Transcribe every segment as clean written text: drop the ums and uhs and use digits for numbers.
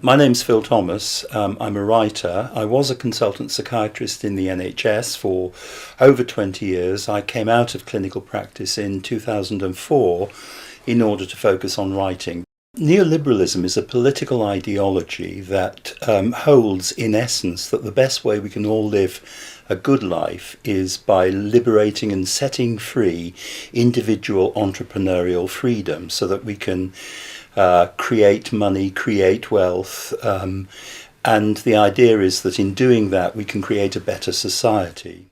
My name's Phil Thomas. I'm a writer. I was a consultant psychiatrist in the NHS for over 20 years. I came out of clinical practice in 2004 in order to focus on writing. Neoliberalism is a political ideology that holds, in essence, that the best way we can all live a good life is by liberating and setting free individual entrepreneurial freedom so that we can create money, create wealth, and the idea is that in doing that we can create a better society.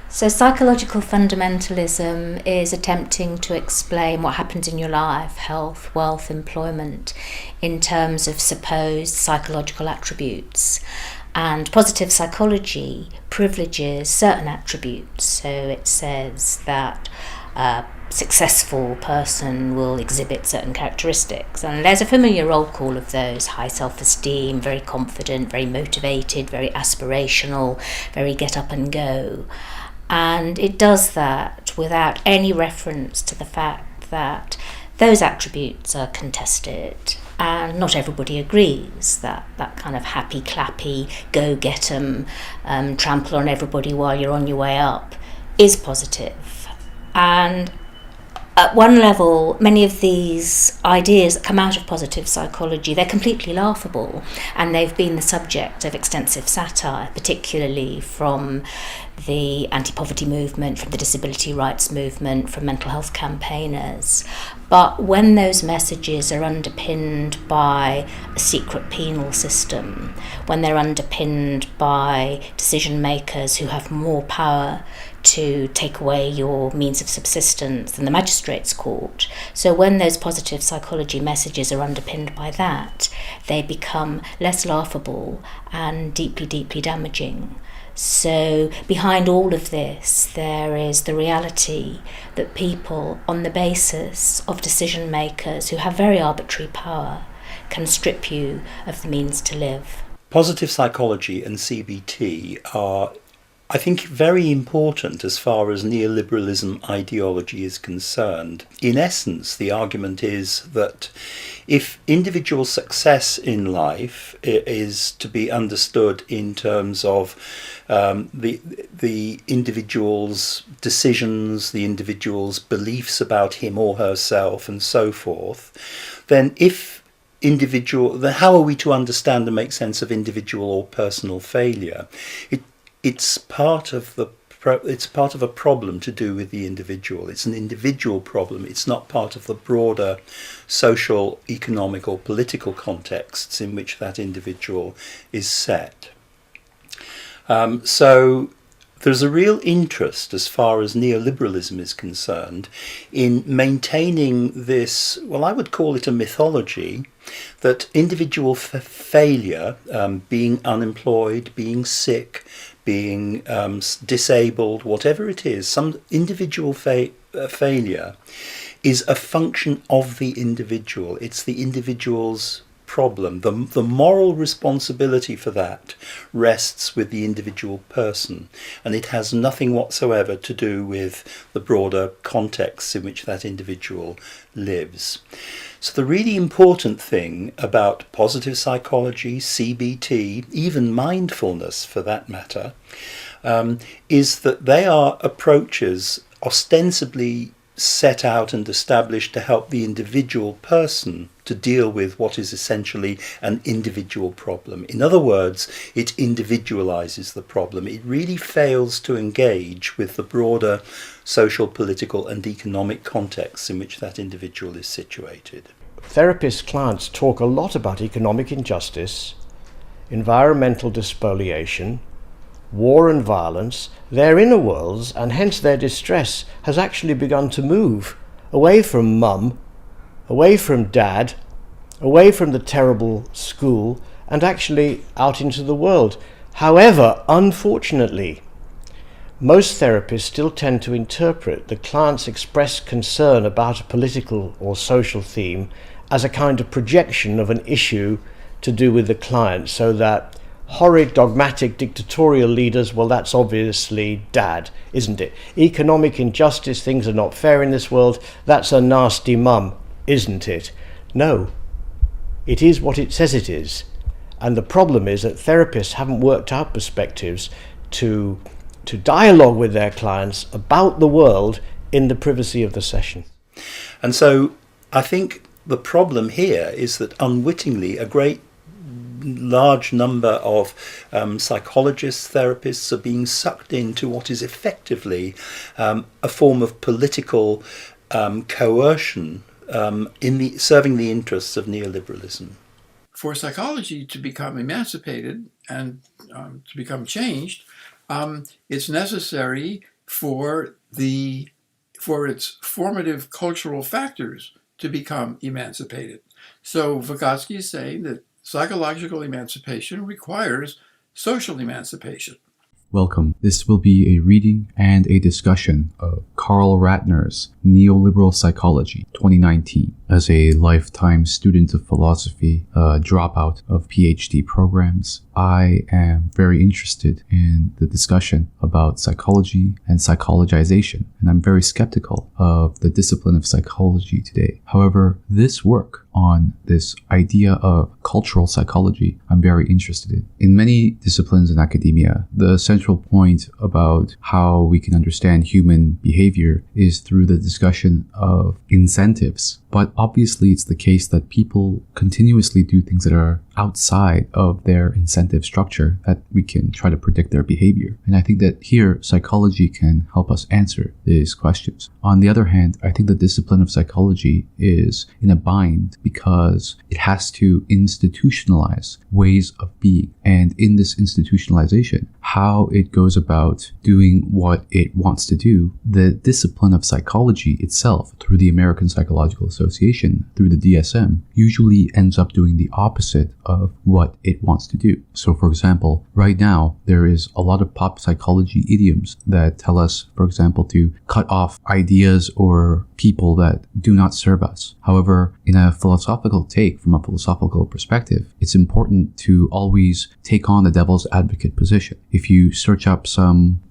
So psychological fundamentalism is attempting to explain what happens in your life, health, wealth, employment, in terms of supposed psychological attributes. And positive psychology privileges certain attributes. So it says that a successful person will exhibit certain characteristics. And there's a familiar roll call of those: high self-esteem, very confident, very motivated, very aspirational, very get up and go. And it does that without any reference to the fact that those attributes are contested, and not everybody agrees that that kind of happy clappy go get 'em, trample on everybody while you're on your way up is positive. And at one level, many of these ideas that come out of positive psychology, they're completely laughable, and they've been the subject of extensive satire, particularly from the anti-poverty movement, from the disability rights movement, from mental health campaigners. But when those messages are underpinned by a secret penal system, when they're underpinned by decision makers who have more power to take away your means of subsistence than the magistrates' court, so when those positive psychology messages are underpinned by that, they become less laughable and deeply, deeply damaging. So behind all of this, there is the reality that people, on the basis of decision makers who have very arbitrary power, can strip you of the means to live. Positive psychology and CBT are, I think, very important as far as neoliberalism ideology is concerned. In essence, the argument is that if individual success in life is to be understood in terms of the individual's decisions, the individual's beliefs about him or herself and so forth, then then how are we to understand and make sense of individual or personal failure? It's part of a problem to do with the individual. It's an individual problem. It's not part of the broader social, economic or political contexts in which that individual is set. So there's a real interest, as far as neoliberalism is concerned, in maintaining this, well, I would call it a mythology, that individual failure, being unemployed, being sick, being disabled, whatever it is, some individual failure is a function of the individual. It's the individual's problem. The moral responsibility for that rests with the individual person, and it has nothing whatsoever to do with the broader context in which that individual lives. So the really important thing about positive psychology, CBT, even mindfulness for that matter, is that they are approaches ostensibly set out and established to help the individual person to deal with what is essentially an individual problem. In other words, it individualizes the problem. It really fails to engage with the broader social, political and economic contexts in which that individual is situated. Therapist clients talk a lot about economic injustice, environmental despoliation, war and violence, their inner worlds, and hence their distress has actually begun to move away from mum, away from dad, away from the terrible school, and actually out into the world. However, unfortunately, most therapists still tend to interpret the client's expressed concern about a political or social theme as a kind of projection of an issue to do with the client, so that horrid, dogmatic, dictatorial leaders, well, that's obviously dad, isn't it? Economic injustice, things are not fair in this world, that's a nasty mum, isn't it? No. It is what it says it is. And the problem is that therapists haven't worked out perspectives to dialogue with their clients about the world in the privacy of the session. And so I think the problem here is that unwittingly a great large number of psychologists, therapists are being sucked into what is effectively a form of political coercion serving the interests of neoliberalism. For psychology to become emancipated and to become changed, it's necessary for its formative cultural factors to become emancipated. So Vygotsky is saying that psychological emancipation requires social emancipation. Welcome. This will be a reading and a discussion of Carl Ratner's Neoliberal Psychology 2019. As a lifetime student of philosophy, a dropout of PhD programs, I am very interested in the discussion about psychology and psychologization, and I'm very skeptical of the discipline of psychology today. However, this work on this idea of cultural psychology, I'm very interested in. In many disciplines in academia, the central point about how we can understand human behavior is through the discussion of incentives. But obviously it's the case that people continuously do things that are outside of their incentive structure that we can try to predict their behavior. And I think that here psychology can help us answer these questions. On the other hand, I think the discipline of psychology is in a bind because it has to institutionalize ways of being. And in this institutionalization, how it goes about doing what it wants to do, the discipline of psychology itself, through the American Psychological Association, through the DSM, usually ends up doing the opposite of what it wants to do. So for example, right now, there is a lot of pop psychology idioms that tell us, for example, to cut off ideas or people that do not serve us. However, in a philosophical take, from a philosophical perspective, it's important to always take on the devil's advocate position. If you search up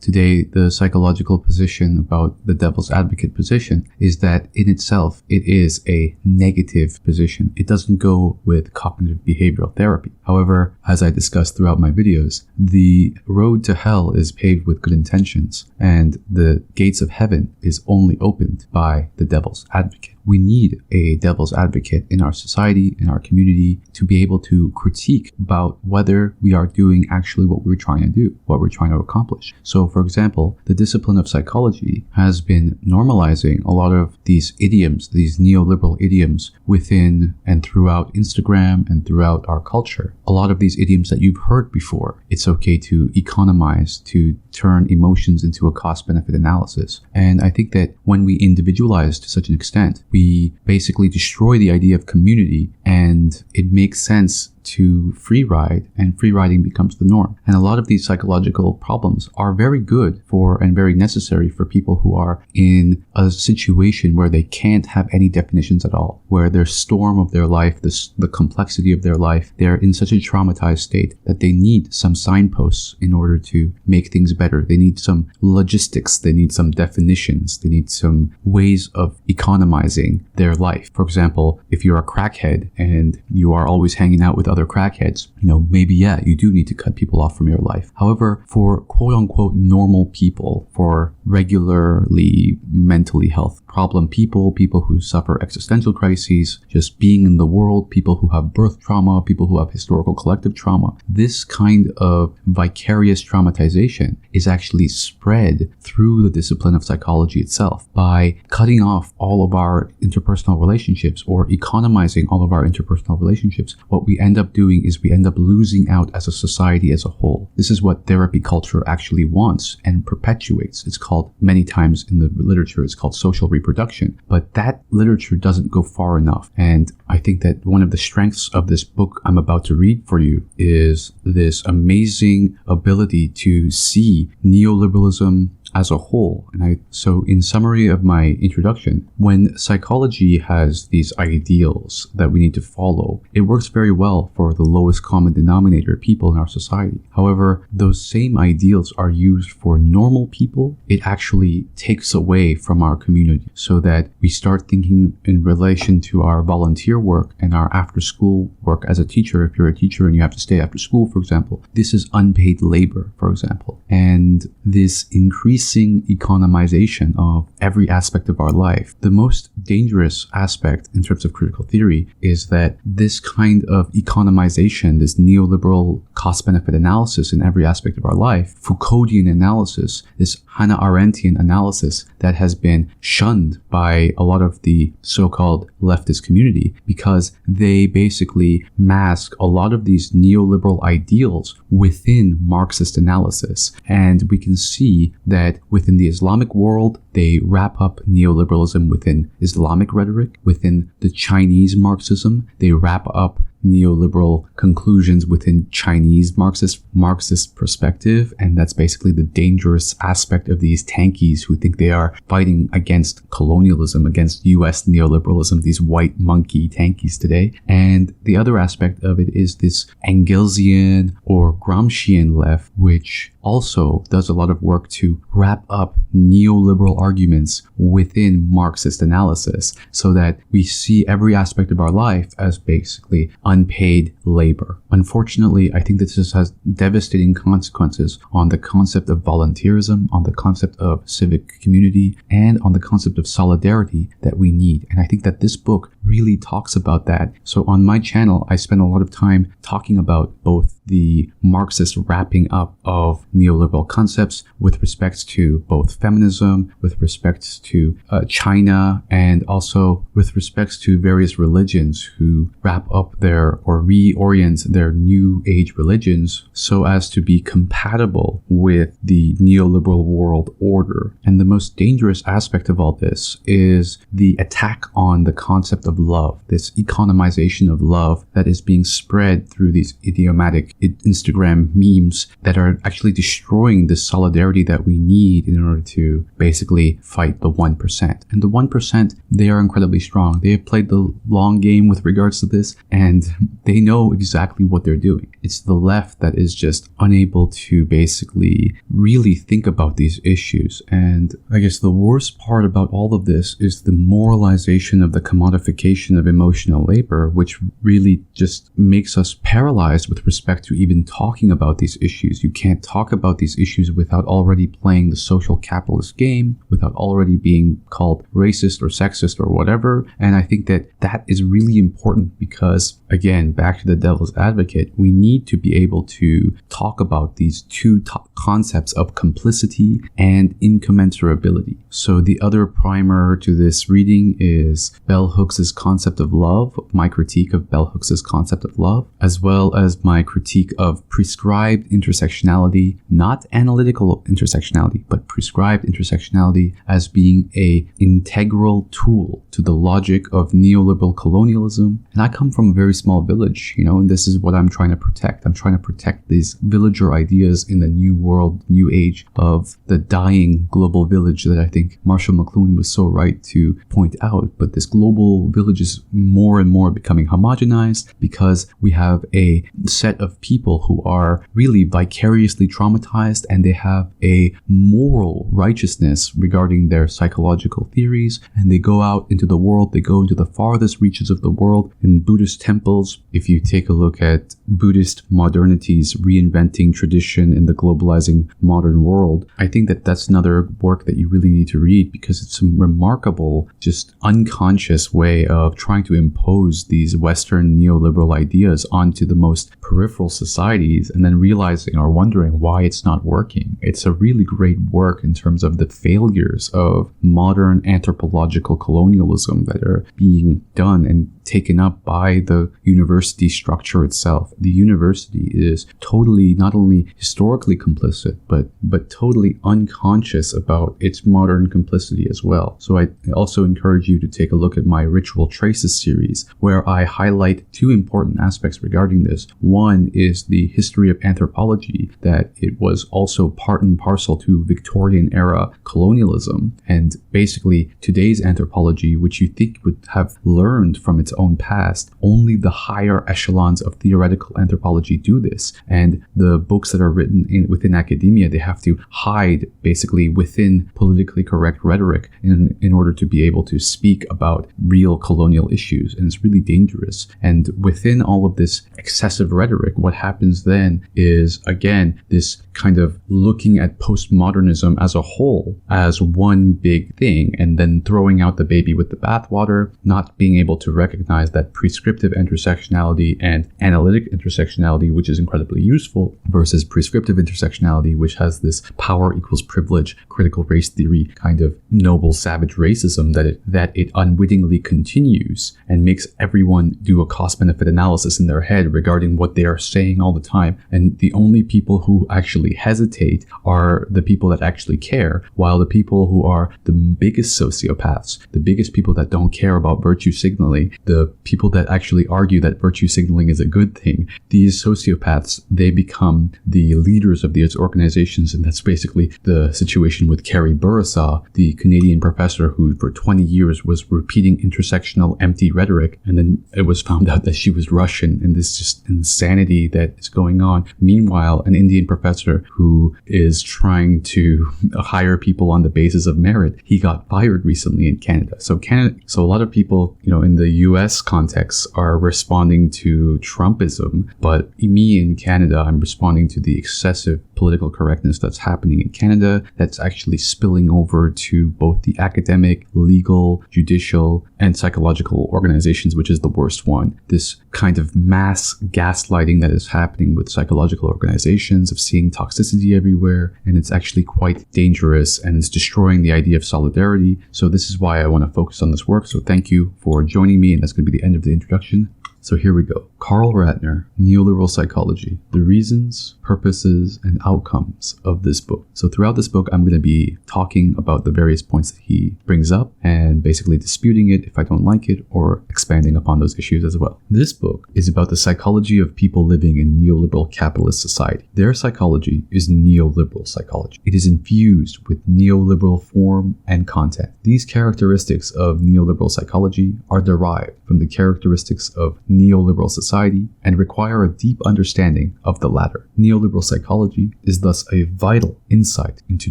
today, the psychological position about the devil's advocate position is that in itself, it is a negative position. It doesn't go with cognitive behavioral therapy. However, as I discussed throughout my videos, the road to hell is paved with good intentions, and the gates of heaven is only opened by the devil's advocate. We need a devil's advocate in our society, in our community, to be able to critique about whether we are doing actually what we're trying to do, what we're trying to accomplish. So, for example, the discipline of psychology has been normalizing a lot of these idioms, these neoliberal idioms within and throughout Instagram and throughout our culture. A lot of these idioms that you've heard before. It's okay to economize, to turn emotions into a cost-benefit analysis. And I think that when we individualize to such an extent, we basically destroy the idea of community, and it makes sense to free ride, and free riding becomes the norm. And a lot of these psychological problems are very good for and very necessary for people who are in a situation where they can't have any definitions at all, where their storm of their life, the complexity of their life, they're in such a traumatized state that they need some signposts in order to make things better. They need some logistics, they need some definitions, they need some ways of economizing their life. For example, if you're a crackhead and you are always hanging out with other crackheads, maybe, you do need to cut people off from your life. However, for quote unquote normal people, for regularly mentally health problem people who suffer existential crises, just being in the world, people who have birth trauma, people who have historical collective trauma, this kind of vicarious traumatization is actually spread through the discipline of psychology itself. By cutting off all of our interpersonal relationships or economizing all of our interpersonal relationships, what we end up doing is we end up losing out as a society as a whole. This is what therapy culture actually wants and perpetuates. It's called, many times in the literature, it's called social reproduction. But that literature doesn't go far enough. And I think that one of the strengths of this book I'm about to read for you is this amazing ability to see neoliberalism, as a whole. So in summary of my introduction, when psychology has these ideals that we need to follow, it works very well for the lowest common denominator people in our society. However, those same ideals are used for normal people. It actually takes away from our community, so that we start thinking in relation to our volunteer work and our after school work as a teacher. If you're a teacher and you have to stay after school, for example, this is unpaid labor, for example. And this increasing economization of every aspect of our life, the most dangerous aspect in terms of critical theory is that this kind of economization, this neoliberal cost-benefit analysis in every aspect of our life, Foucauldian analysis, this Hannah Arendtian analysis that has been shunned by a lot of the so-called leftist community, because they basically mask a lot of these neoliberal ideals within Marxist analysis. And we can see that within the Islamic world, they wrap up neoliberalism within Islamic rhetoric. Within the Chinese Marxism, they wrap up neoliberal conclusions within Chinese Marxist perspective. And that's basically the dangerous aspect of these tankies who think they are fighting against colonialism, against US neoliberalism, these white monkey tankies today. And the other aspect of it is this Engelsian or Gramscian left, which also does a lot of work to wrap up neoliberal arguments within Marxist analysis, so that we see every aspect of our life as basically unpaid labor. Unfortunately, I think that this has devastating consequences on the concept of volunteerism, on the concept of civic community, and on the concept of solidarity that we need. And I think that this book really talks about that. So on my channel, I spend a lot of time talking about both the Marxist wrapping up of neoliberal concepts with respect to both feminism, with respect to China, and also with respect to various religions who wrap up their or reorient their new age religions so as to be compatible with the neoliberal world order. And the most dangerous aspect of all this is the attack on the concept of love, this economization of love that is being spread through these idiomatic Instagram memes that are actually destroying the solidarity that we need in order to basically fight the 1%. And the 1%, they are incredibly strong. They have played the long game with regards to this, and they know exactly what they're doing. It's the left that is just unable to basically really think about these issues. And I guess the worst part about all of this is the moralization of the commodification of emotional labor, which really just makes us paralyzed with respect to even talking about these issues. You can't talk about these issues without already playing the social capitalist game, without already being called racist or sexist or whatever. And I think that that is really important because, again, back to the devil's advocate, we need to be able to talk about these two concepts of complicity and incommensurability. So the other primer to this reading is Bell Hooks's concept of love, my critique of Bell Hooks's concept of love, as well as my critique of prescribed intersectionality, not analytical intersectionality, but prescribed intersectionality as being an integral tool to the logic of neoliberal colonialism. And I come from a very small village, and this is what I'm trying to protect. I'm trying to protect these villager ideas in the new world, new age of the dying global village that I think Marshall McLuhan was so right to point out. But this global village is more and more becoming homogenized because we have a set of people who are really vicariously traumatized, and they have a moral righteousness regarding their psychological theories, and they go out into the world, they go into the farthest reaches of the world in Buddhist temples. If you take a look at Buddhist modernity's reinventing tradition in the globalizing modern world, I think that that's another work that you really need to read, because it's a remarkable, just unconscious way of trying to impose these Western neoliberal ideas onto the most peripheral societies and then realizing or wondering why it's not working. It's a really great work in terms of the failures of modern anthropological colonialism that are being done, and taken up by the university structure itself. The university is totally not only historically complicit, but totally unconscious about its modern complicity as well. So I also encourage you to take a look at my Ritual Traces series, where I highlight two important aspects regarding this. One is the history of anthropology, that it was also part and parcel to Victorian era colonialism, and basically today's anthropology, which you think would have learned from its own past. Only the higher echelons of theoretical anthropology do this, and the books that are written within academia, they have to hide basically within politically correct rhetoric in order to be able to speak about real colonial issues, and it's really dangerous. And within all of this excessive rhetoric, what happens then is, again, this kind of looking at postmodernism as a whole as one big thing, and then throwing out the baby with the bathwater, not being able to recognize that prescriptive intersectionality and analytic intersectionality, which is incredibly useful, versus prescriptive intersectionality, which has this power equals privilege, critical race theory kind of noble savage racism that it unwittingly continues and makes everyone do a cost-benefit analysis in their head regarding what they are saying all the time. And the only people who actually hesitate are the people that actually care, while the people who are the biggest sociopaths, the biggest people that don't care about virtue signaling, the people that actually argue that virtue signaling is a good thing, these sociopaths, they become the leaders of these organizations. And that's basically the situation with Carrie Bourassa, the Canadian professor who for 20 years was repeating intersectional empty rhetoric, and then it was found out that she was Russian, and this just insanity that is going on. Meanwhile, an Indian professor who is trying to hire people on the basis of merit, he got fired recently in Canada. So a lot of people, in the US context are responding to Trumpism, but me in Canada, I'm responding to the excessive political correctness that's happening in Canada, that's actually spilling over to both the academic, legal, judicial, and psychological organizations, which is the worst one. This kind of mass gaslighting that is happening with psychological organizations, of seeing toxicity everywhere, and it's actually quite dangerous, and it's destroying the idea of solidarity. So this is why I want to focus on this work. So thank you for joining me, and that's going to be the end of the introduction. So here we go. Carl Ratner, Neoliberal Psychology, the reasons, purposes, and outcomes of this book. So throughout this book, I'm going to be talking about the various points that he brings up and basically disputing it if I don't like it, or expanding upon those issues as well. This book is about the psychology of people living in neoliberal capitalist society. Their psychology is neoliberal psychology. It is infused with neoliberal form and content. These characteristics of neoliberal psychology are derived from the characteristics of neoliberal society and require a deep understanding of the latter. Neoliberal psychology is thus a vital insight into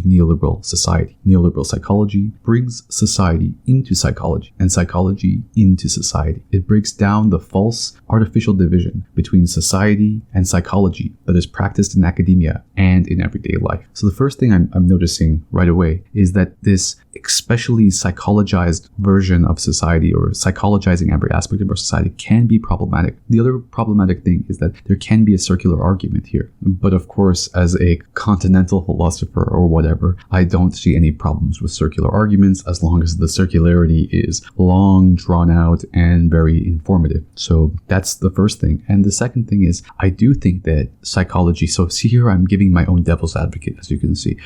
neoliberal society. Neoliberal psychology brings society into psychology and psychology into society. It breaks down the false, artificial division between society and psychology that is practiced in academia and in everyday life. So the first thing I'm noticing right away is that this especially psychologized version of society, or psychologizing every aspect of our society, can be problematic. The other problematic thing is that there can be a circular argument here. But of course, as a continental philosopher or whatever, I don't see any problems with circular arguments as long as the circularity is long, drawn out, and very informative. So that's the first thing. And the second thing is, I do think that psychology, so see here I'm giving my own devil's advocate, as you can see.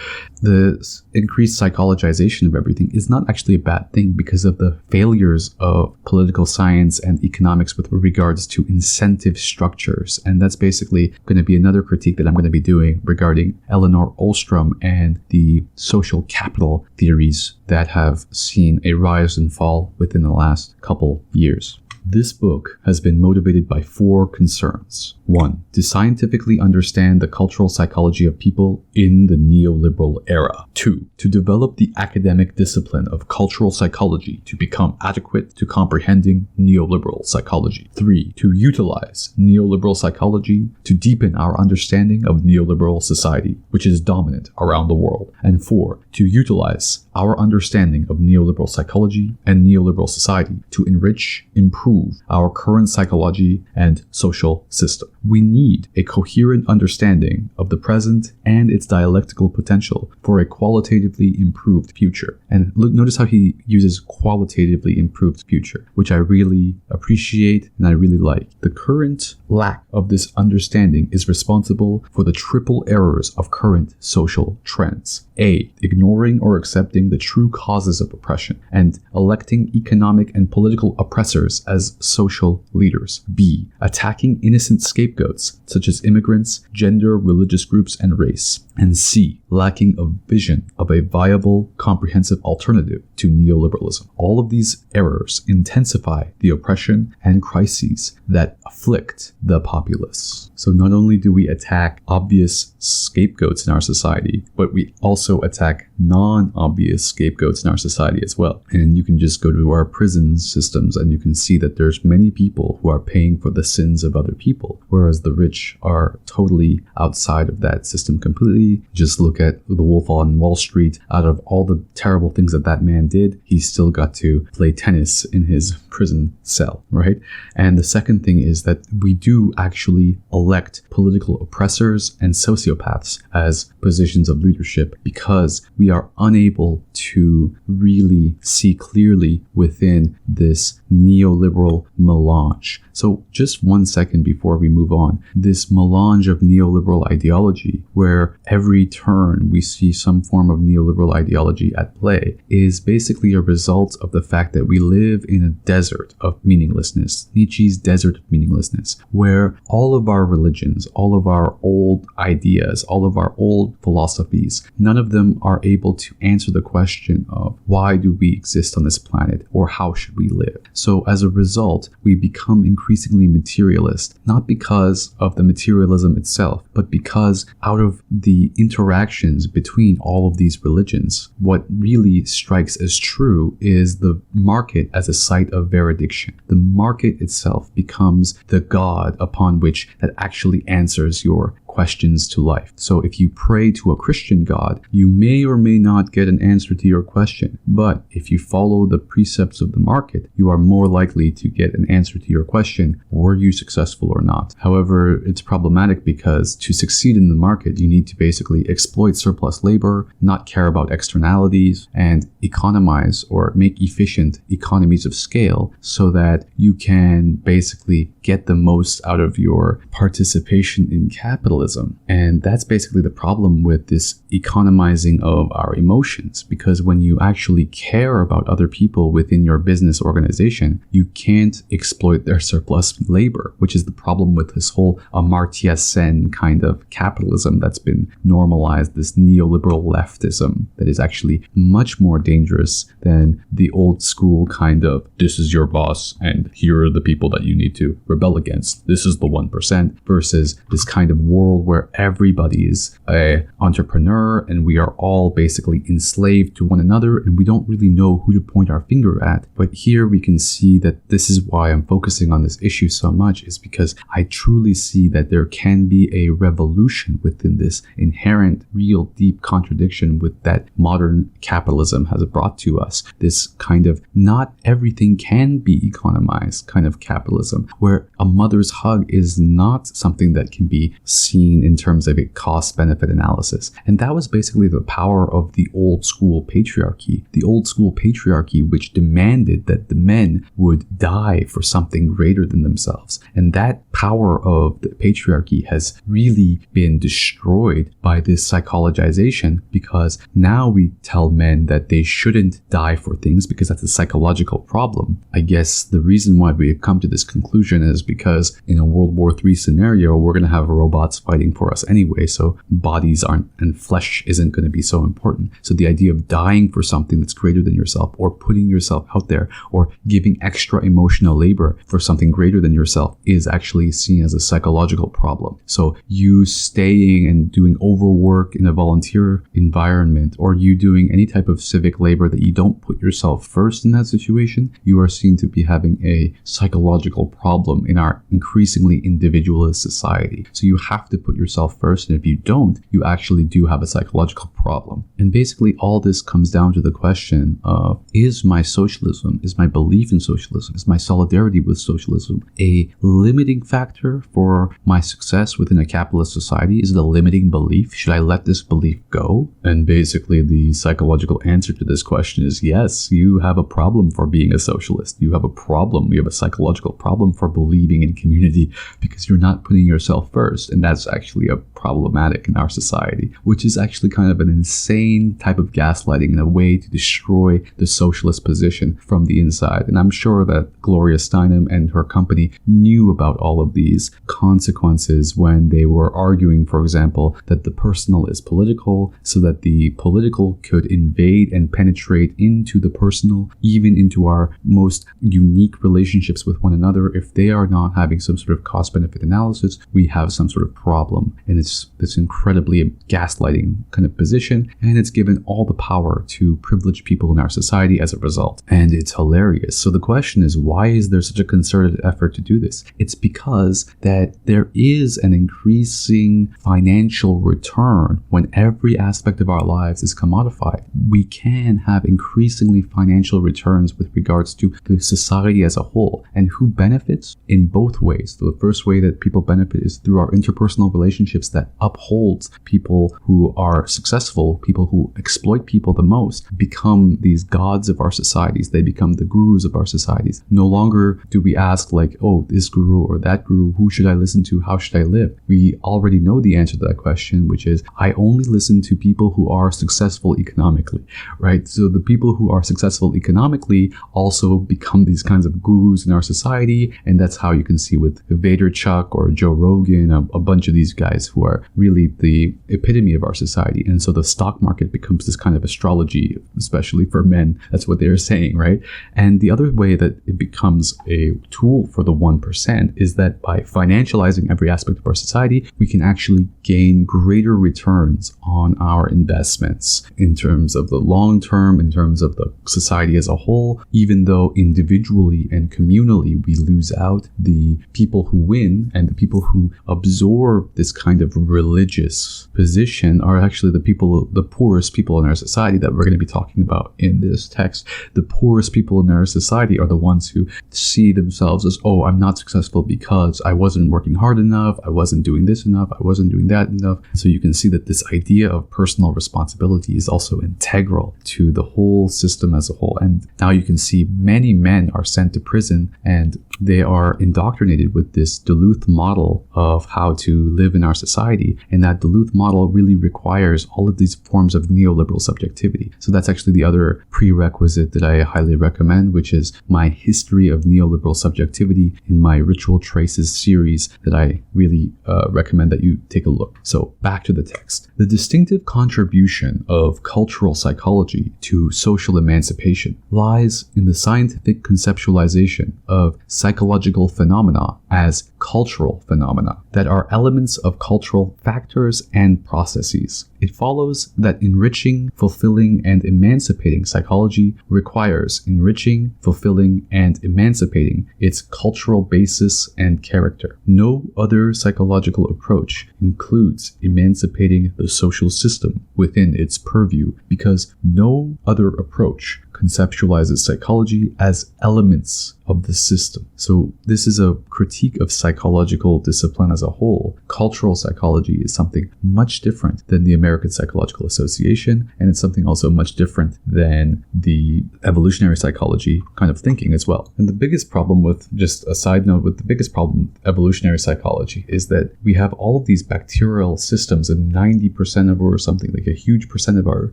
The increased psychologization of everything is not actually a bad thing because of the failures of political science and economics with regards to incentive structures. And that's basically going to be another critique that I'm going to be doing regarding Elinor Ostrom and the social capital theories that have seen a rise and fall within the last couple years. This book has been motivated by 4 concerns. 1. To scientifically understand the cultural psychology of people in the neoliberal era. 2. To develop the academic discipline of cultural psychology to become adequate to comprehending neoliberal psychology. 3. To utilize neoliberal psychology to deepen our understanding of neoliberal society, which is dominant around the world. And 4. To utilize our understanding of neoliberal psychology and neoliberal society to enrich, improve our current psychology and social system. we need a coherent understanding of the present and its dialectical potential for a qualitatively improved future. And notice how he uses qualitatively improved future, which I really appreciate and I really like. The current lack of this understanding is responsible for the triple errors of current social trends. A. Ignoring or accepting the true causes of oppression and electing economic and political oppressors as social leaders. B. Attacking innocent scapegoats such as immigrants, gender, religious groups, and race. And C. Lacking a vision of a viable, comprehensive alternative to neoliberalism. All of these errors intensify the oppression and crises that afflict the populace. So not only do we attack obvious scapegoats in our society, but we also attack non-obvious scapegoats in our society as well. And you can just go to our prison systems and you can see that there's many people who are paying for the sins of other people, whereas the rich are totally outside of that system completely. Just look at the Wolf on Wall Street. Out of all the terrible things that that man did, he still got to play tennis in his prison cell, right? And the second thing is that we do actually elect political oppressors and sociopaths as positions of leadership because we are unable to really see clearly within this neoliberal melange. So just 1 second before we move on, this melange of neoliberal ideology, where every turn we see some form of neoliberal ideology at play, is basically a result of the fact that we live in a desert of meaninglessness, Nietzsche's desert of meaninglessness, where all of our religions, all of our old ideas, all of our old philosophies, none of them are able to answer the question of why do we exist on this planet or how should we live. So as a result, we become increasingly materialist, not because of the materialism itself, but because out of the interactions between all of these religions, what really strikes as true is the market as a site of veridiction. The market itself becomes the God upon which that actually answers your questions to life. So if you pray to a Christian God, you may or may not get an answer to your question. But if you follow the precepts of the market, you are more likely to get an answer to your question, were you successful or not? However, it's problematic because to succeed in the market, you need to basically exploit surplus labor, not care about externalities, and economize or make efficient economies of scale so that you can basically get the most out of your participation in capitalism. And that's basically the problem with this economizing of our emotions, because when you actually care about other people within your business organization, you can't exploit their surplus labor, which is the problem with this whole Amartya Sen kind of capitalism that's been normalized, this neoliberal leftism that is actually much more dangerous than the old school kind of, this is your boss and here are the people that you need to rebel against. This is the 1%, versus this kind of world where everybody is an entrepreneur and we are all basically enslaved to one another and we don't really know who to point our finger at. But here we can see that this is why I'm focusing on this issue so much, is because I truly see that there can be a revolution within this inherent, real, deep contradiction with that modern capitalism has brought to us. This kind of not everything can be economized kind of capitalism, where a mother's hug is not something that can be seen in terms of a cost-benefit analysis. And that was basically the power of the old school patriarchy. The old school patriarchy which demanded that the men would die for something greater than themselves. And that power of the patriarchy has really been destroyed by this psychologization, because now we tell men that they shouldn't die for things because that's a psychological problem. I guess the reason why we have come to this conclusion is because in a World War III scenario, we're going to have robots fighting for us anyway, so bodies aren't, and flesh isn't going to be so important. So the idea of dying for something that's greater than yourself, or putting yourself out there, or giving extra emotional labor for something greater than yourself is actually seen as a psychological problem. So you staying and doing overwork in a volunteer environment, or you doing any type of civic labor that you don't put yourself first in that situation, you are seen to be having a psychological problem in our increasingly individualist society. So you have to to put yourself first. And if you don't, you actually do have a psychological problem. And basically all this comes down to the question of, is my socialism, is my belief in socialism, is my solidarity with socialism a limiting factor for my success within a capitalist society? Is it a limiting belief? Should I let this belief go? And basically the psychological answer to this question is yes, you have a problem for being a socialist. You have a problem. You have a psychological problem for believing in community because you're not putting yourself first. And that's actually a problematic in our society, which is actually kind of an insane type of gaslighting and a way to destroy the socialist position from the inside. And I'm sure that Gloria Steinem and her company knew about all of these consequences when they were arguing, for example, that the personal is political, so that the political could invade and penetrate into the personal, even into our most unique relationships with one another. If they are not having some sort of cost-benefit analysis, we have some sort of problem. And it's this incredibly gaslighting kind of position, and it's given all the power to privileged people in our society as a result. And it's hilarious. So the question is, why is there such a concerted effort to do this? It's because that there is an increasing financial return when every aspect of our lives is commodified. We can have increasingly financial returns with regards to the society as a whole. And who benefits? In both ways. The first way that people benefit is through our interpersonal relationships that upholds people who are successful, people who exploit people the most, become these gods of our societies. They become the gurus of our societies. No longer do we ask like, oh, this guru or that guru, who should I listen to? How should I live? We already know the answer to that question, which is I only listen to people who are successful economically, right? So the people who are successful economically also become these kinds of gurus in our society. And that's how you can see with Vaynerchuk or Joe Rogan, a bunch of these guys who are really the epitome of our society. And so the stock market becomes this kind of astrology, especially for men. That's what they're saying, right? And the other way that it becomes a tool for the 1% is that by financializing every aspect of our society, we can actually gain greater returns on our investments in terms of the long term, in terms of the society as a whole, even though individually and communally we lose out. The people who win and the people who absorb this kind of religious position are actually the poorest people in our society that we're going to be talking about in this text. The poorest people in our society are the ones who see themselves as, oh, I'm not successful because I wasn't working hard enough, I wasn't doing this enough, I wasn't doing that enough. So you can see that this idea of personal responsibility is also integral to the whole system as a whole. And now you can see many men are sent to prison and they are indoctrinated with this Duluth model of how to live in our society. And that Duluth model really requires all of these forms of neoliberal subjectivity. So that's actually the other prerequisite that I highly recommend, which is my history of neoliberal subjectivity in my Ritual Traces series that I really recommend that you take a look. So back to the text. The distinctive contribution of cultural psychology to social emancipation lies in the scientific conceptualization of psychological phenomena as cultural phenomena that are elements of cultural factors and processes. It follows that enriching, fulfilling, and emancipating psychology requires enriching, fulfilling, and emancipating its cultural basis and character. No other psychological approach includes emancipating the social system within its purview, because no other approach conceptualizes psychology as elements of the system. So this is a critique of psychological discipline as a whole. Cultural psychology is something much different than the American Psychological Association, and it's something also much different than the evolutionary psychology kind of thinking as well. And the biggest problem with, just a side note, with the biggest problem with evolutionary psychology is that we have all of these bacterial systems, and 90% of, or something like a huge percent of our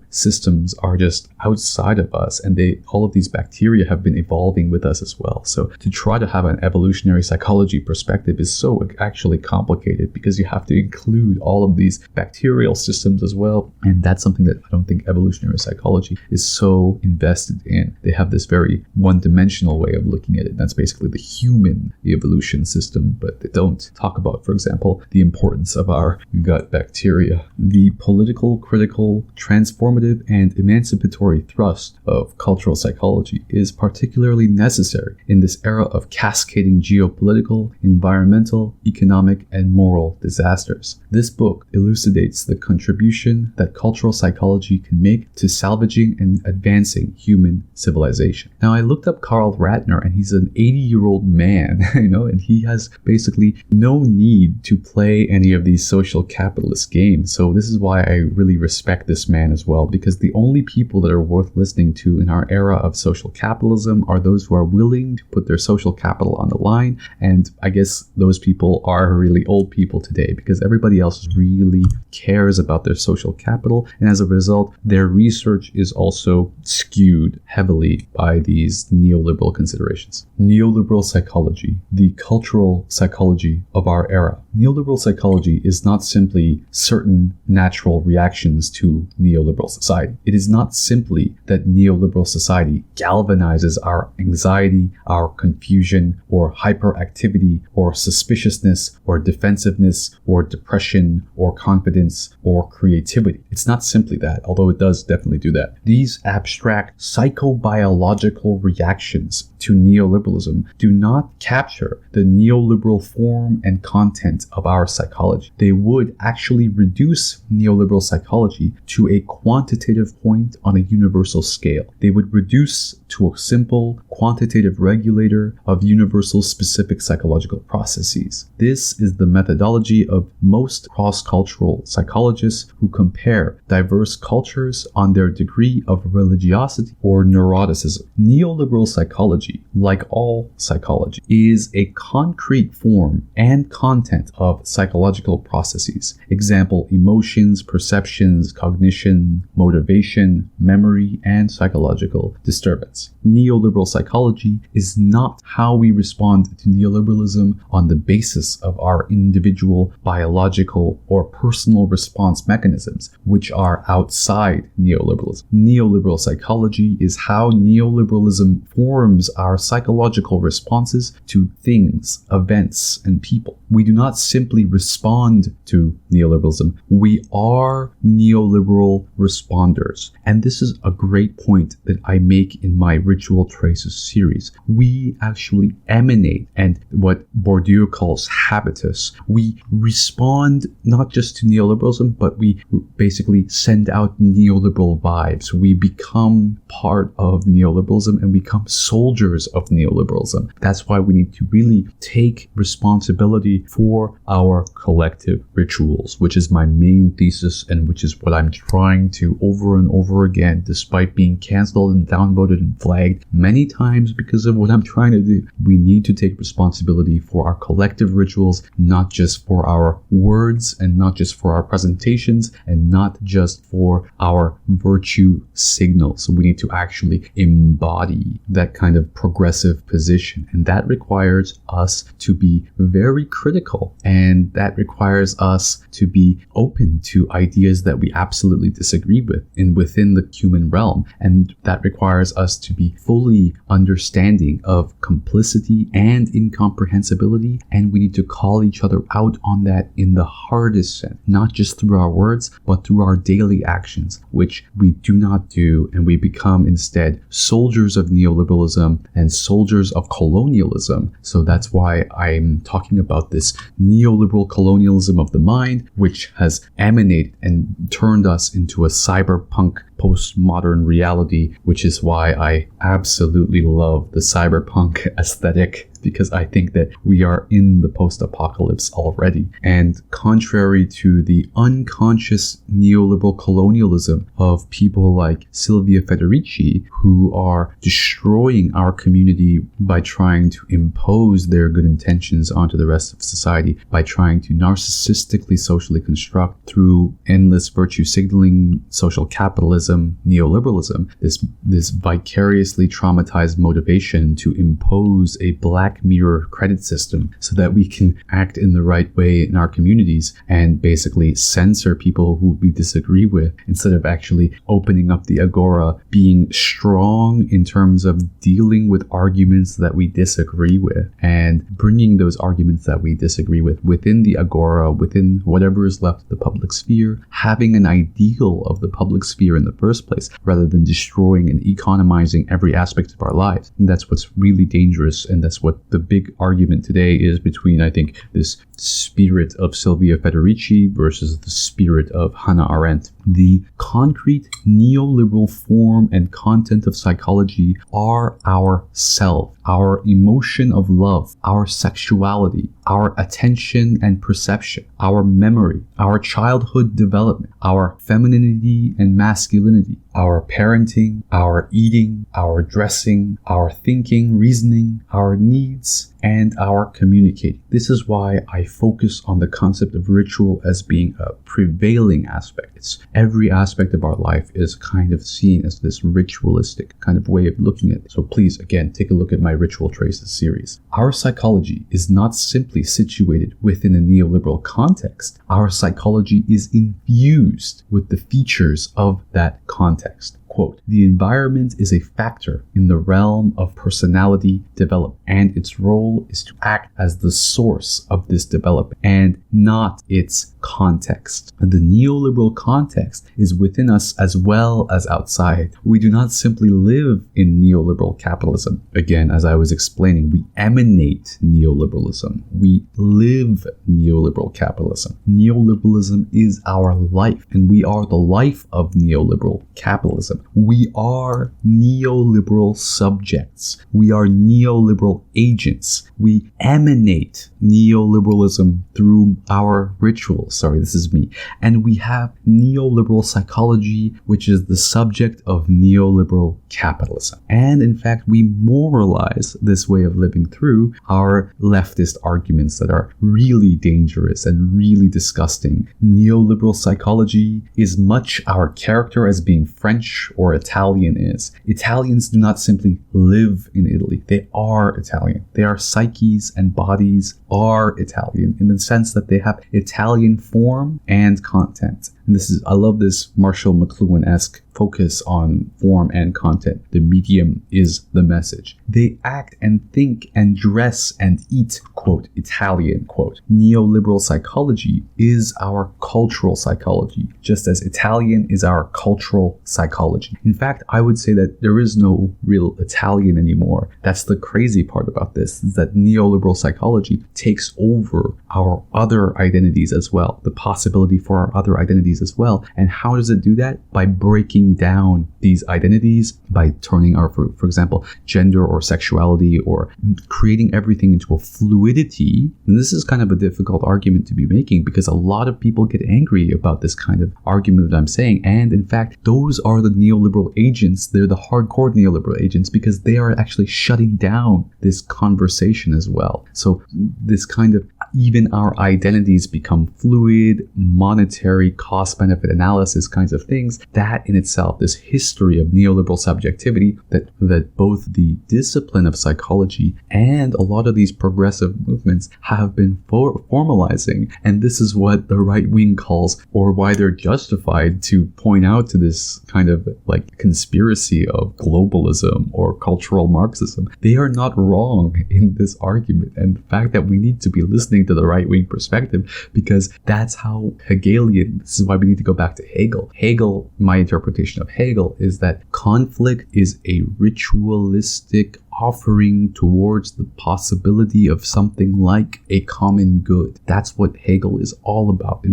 systems are just outside of us, and all of these bacteria have been evolving with us as well. So to try to have an evolutionary psychology perspective is so actually complicated, because you have to include all of these bacterial systems as well. And that's something that I don't think evolutionary psychology is so invested in. They have this very one-dimensional way of looking at it. That's basically the human evolution system, but they don't talk about, for example, the importance of our gut bacteria. The political, critical, transformative, and emancipatory thrust of cultural psychology is particularly necessary in this era of cascading geopolitical, environmental, economic, and moral disasters. This book elucidates the contribution that cultural psychology can make to salvaging and advancing human civilization. Now, I looked up Carl Ratner, and he's an 80-year-old man, and he has basically no need to play any of these social capitalist games. So this is why I really respect this man as well, because the only people that are worth listening to in our era of social capitalism are those who are willing to put their social capital on the line. And I guess those people are really old people today, because everybody else really cares about their social capital. And as a result, their research is also skewed heavily by these neoliberal considerations. Neoliberal psychology, the cultural psychology of our era. Neoliberal psychology is not simply certain natural reactions to neoliberal society. It is not simply that neoliberal society galvanizes our anxiety, our confusion, or hyperactivity, or suspiciousness, or defensiveness, or depression, or confidence, or creativity. It's not simply that, although it does definitely do that. These abstract psychobiological reactions to neoliberalism do not capture the neoliberal form and content of our psychology. They would actually reduce neoliberal psychology to a quantitative point on a universal scale. They would reduce to a simple quantitative regulator of universal specific psychological processes. This is the methodology of most cross-cultural psychologists who compare diverse cultures on their degree of religiosity or neuroticism. Neoliberal psychology, like all psychology, is a concrete form and content of psychological processes. Example, emotions, perceptions, cognition, motivation, memory, and psychological disturbance. Neoliberal psychology is not how we respond to neoliberalism on the basis of our individual biological or personal response mechanisms, which are outside neoliberalism. Neoliberal psychology is how neoliberalism forms our psychological responses to things, events, and people. We do not simply respond to neoliberalism. We are neoliberal responders. And this is a great point that I make in my Ritual Traces series. We actually emanate, and what Bourdieu calls habitus. We respond not just to neoliberalism, but we basically send out neoliberal vibes. We become part of neoliberalism and become soldiers of neoliberalism. That's why we need to really take responsibility for our collective rituals, which is my main thesis and which is what I'm trying to over and over again, despite being canceled and downvoted and flagged many times because of what I'm trying to do. We need to take responsibility for our collective rituals, not just for our words and not just for our presentations and not just for our virtue signals. So we need to actually embody that kind of progressive position. And that requires us to be very critical, and that requires us to be open to ideas that we absolutely disagree with within the human realm. And that requires us to be fully understanding of complicity and incomprehensibility. And we need to call each other out on that in the hardest sense, not just through our words, but through our daily actions, which we do not do. And we become instead soldiers of neoliberalism and soldiers of colonialism. So that's why I'm talking about this neoliberal colonialism of the mind, which has emanated and turned us into a cyberpunk postmodern reality, which is why I absolutely love the cyberpunk aesthetic, because I think that we are in the post-apocalypse already. And contrary to the unconscious neoliberal colonialism of people like Silvia Federici, who are destroying our community by trying to impose their good intentions onto the rest of society, by trying to narcissistically socially construct through endless virtue signaling, social capitalism, neoliberalism, this vicariously traumatized motivation to impose a black black mirror credit system so that we can act in the right way in our communities and basically censor people who we disagree with, instead of actually opening up the agora, being strong in terms of dealing with arguments that we disagree with and bringing those arguments that we disagree with within the agora, within whatever is left of the public sphere, having an ideal of the public sphere in the first place, rather than destroying and economizing every aspect of our lives. And that's what's really dangerous, and that's what the big argument today is between, I think, this spirit of Silvia Federici versus the spirit of Hannah Arendt. The concrete neoliberal form and content of psychology are our self, our emotion of love, our sexuality, our attention and perception, our memory, our childhood development, our femininity and masculinity, our parenting, our eating, our dressing, our thinking, reasoning, our needs, and our communicating. This is why I focus on the concept of ritual as being a prevailing aspect. It's every aspect of our life is kind of seen as this ritualistic kind of way of looking at it. So please, again, take a look at my Ritual Traces series. Our psychology is not simply situated within a neoliberal context. Our psychology is infused with the features of that context. Quote, "The environment is a factor in the realm of personality development, and its role is to act as the source of this development and not its context. The neoliberal context is within us as well as outside. We do not simply live in neoliberal capitalism. Again, as I was explaining, we emanate neoliberalism. We live neoliberal capitalism. Neoliberalism is our life, and we are the life of neoliberal capitalism. We are neoliberal subjects. We are neoliberal agents. We emanate neoliberalism through our rituals. Sorry, this is me. And we have neoliberal psychology, which is the subject of neoliberal capitalism. And in fact, we moralize this way of living through our leftist arguments that are really dangerous and really disgusting. Neoliberal psychology is much our character as being French or Italian is. Italians do not simply live in Italy. They are Italian. Their psyches and bodies are Italian in the sense that they have Italian form and content. And I love this Marshall McLuhan-esque focus on form and content. The medium is the message. They act and think and dress and eat, quote, Italian, quote. Neoliberal psychology is our cultural psychology, just as Italian is our cultural psychology. In fact, I would say that there is no real Italian anymore. That's the crazy part about this, is that neoliberal psychology takes over our other identities as well, the possibility for our other identities as well. And how does it do that? By breaking down these identities, by turning our, for example, gender or sexuality, or creating everything into a fluidity. And this is kind of a difficult argument to be making, because a lot of people get angry about this kind of argument that I'm saying. And in fact, those are the neoliberal agents. They're the hardcore neoliberal agents, because they are actually shutting down this conversation as well. So this kind of, even our identities become fluid, monetary, cost-benefit analysis kinds of things. That in itself, this history of neoliberal subjectivity that both the discipline of psychology and a lot of these progressive movements have been formalizing. And this is what the right wing calls, or why they're justified to point out to this kind of like conspiracy of globalism or cultural Marxism. They are not wrong in this argument. And the fact that we need to be listening to the right wing perspective, because that's how Hegelian, this is why we need to go back to Hegel. Hegel, my interpretation of Hegel is that conflict is a ritualistic offering towards the possibility of something like a common good. That's what Hegel is all about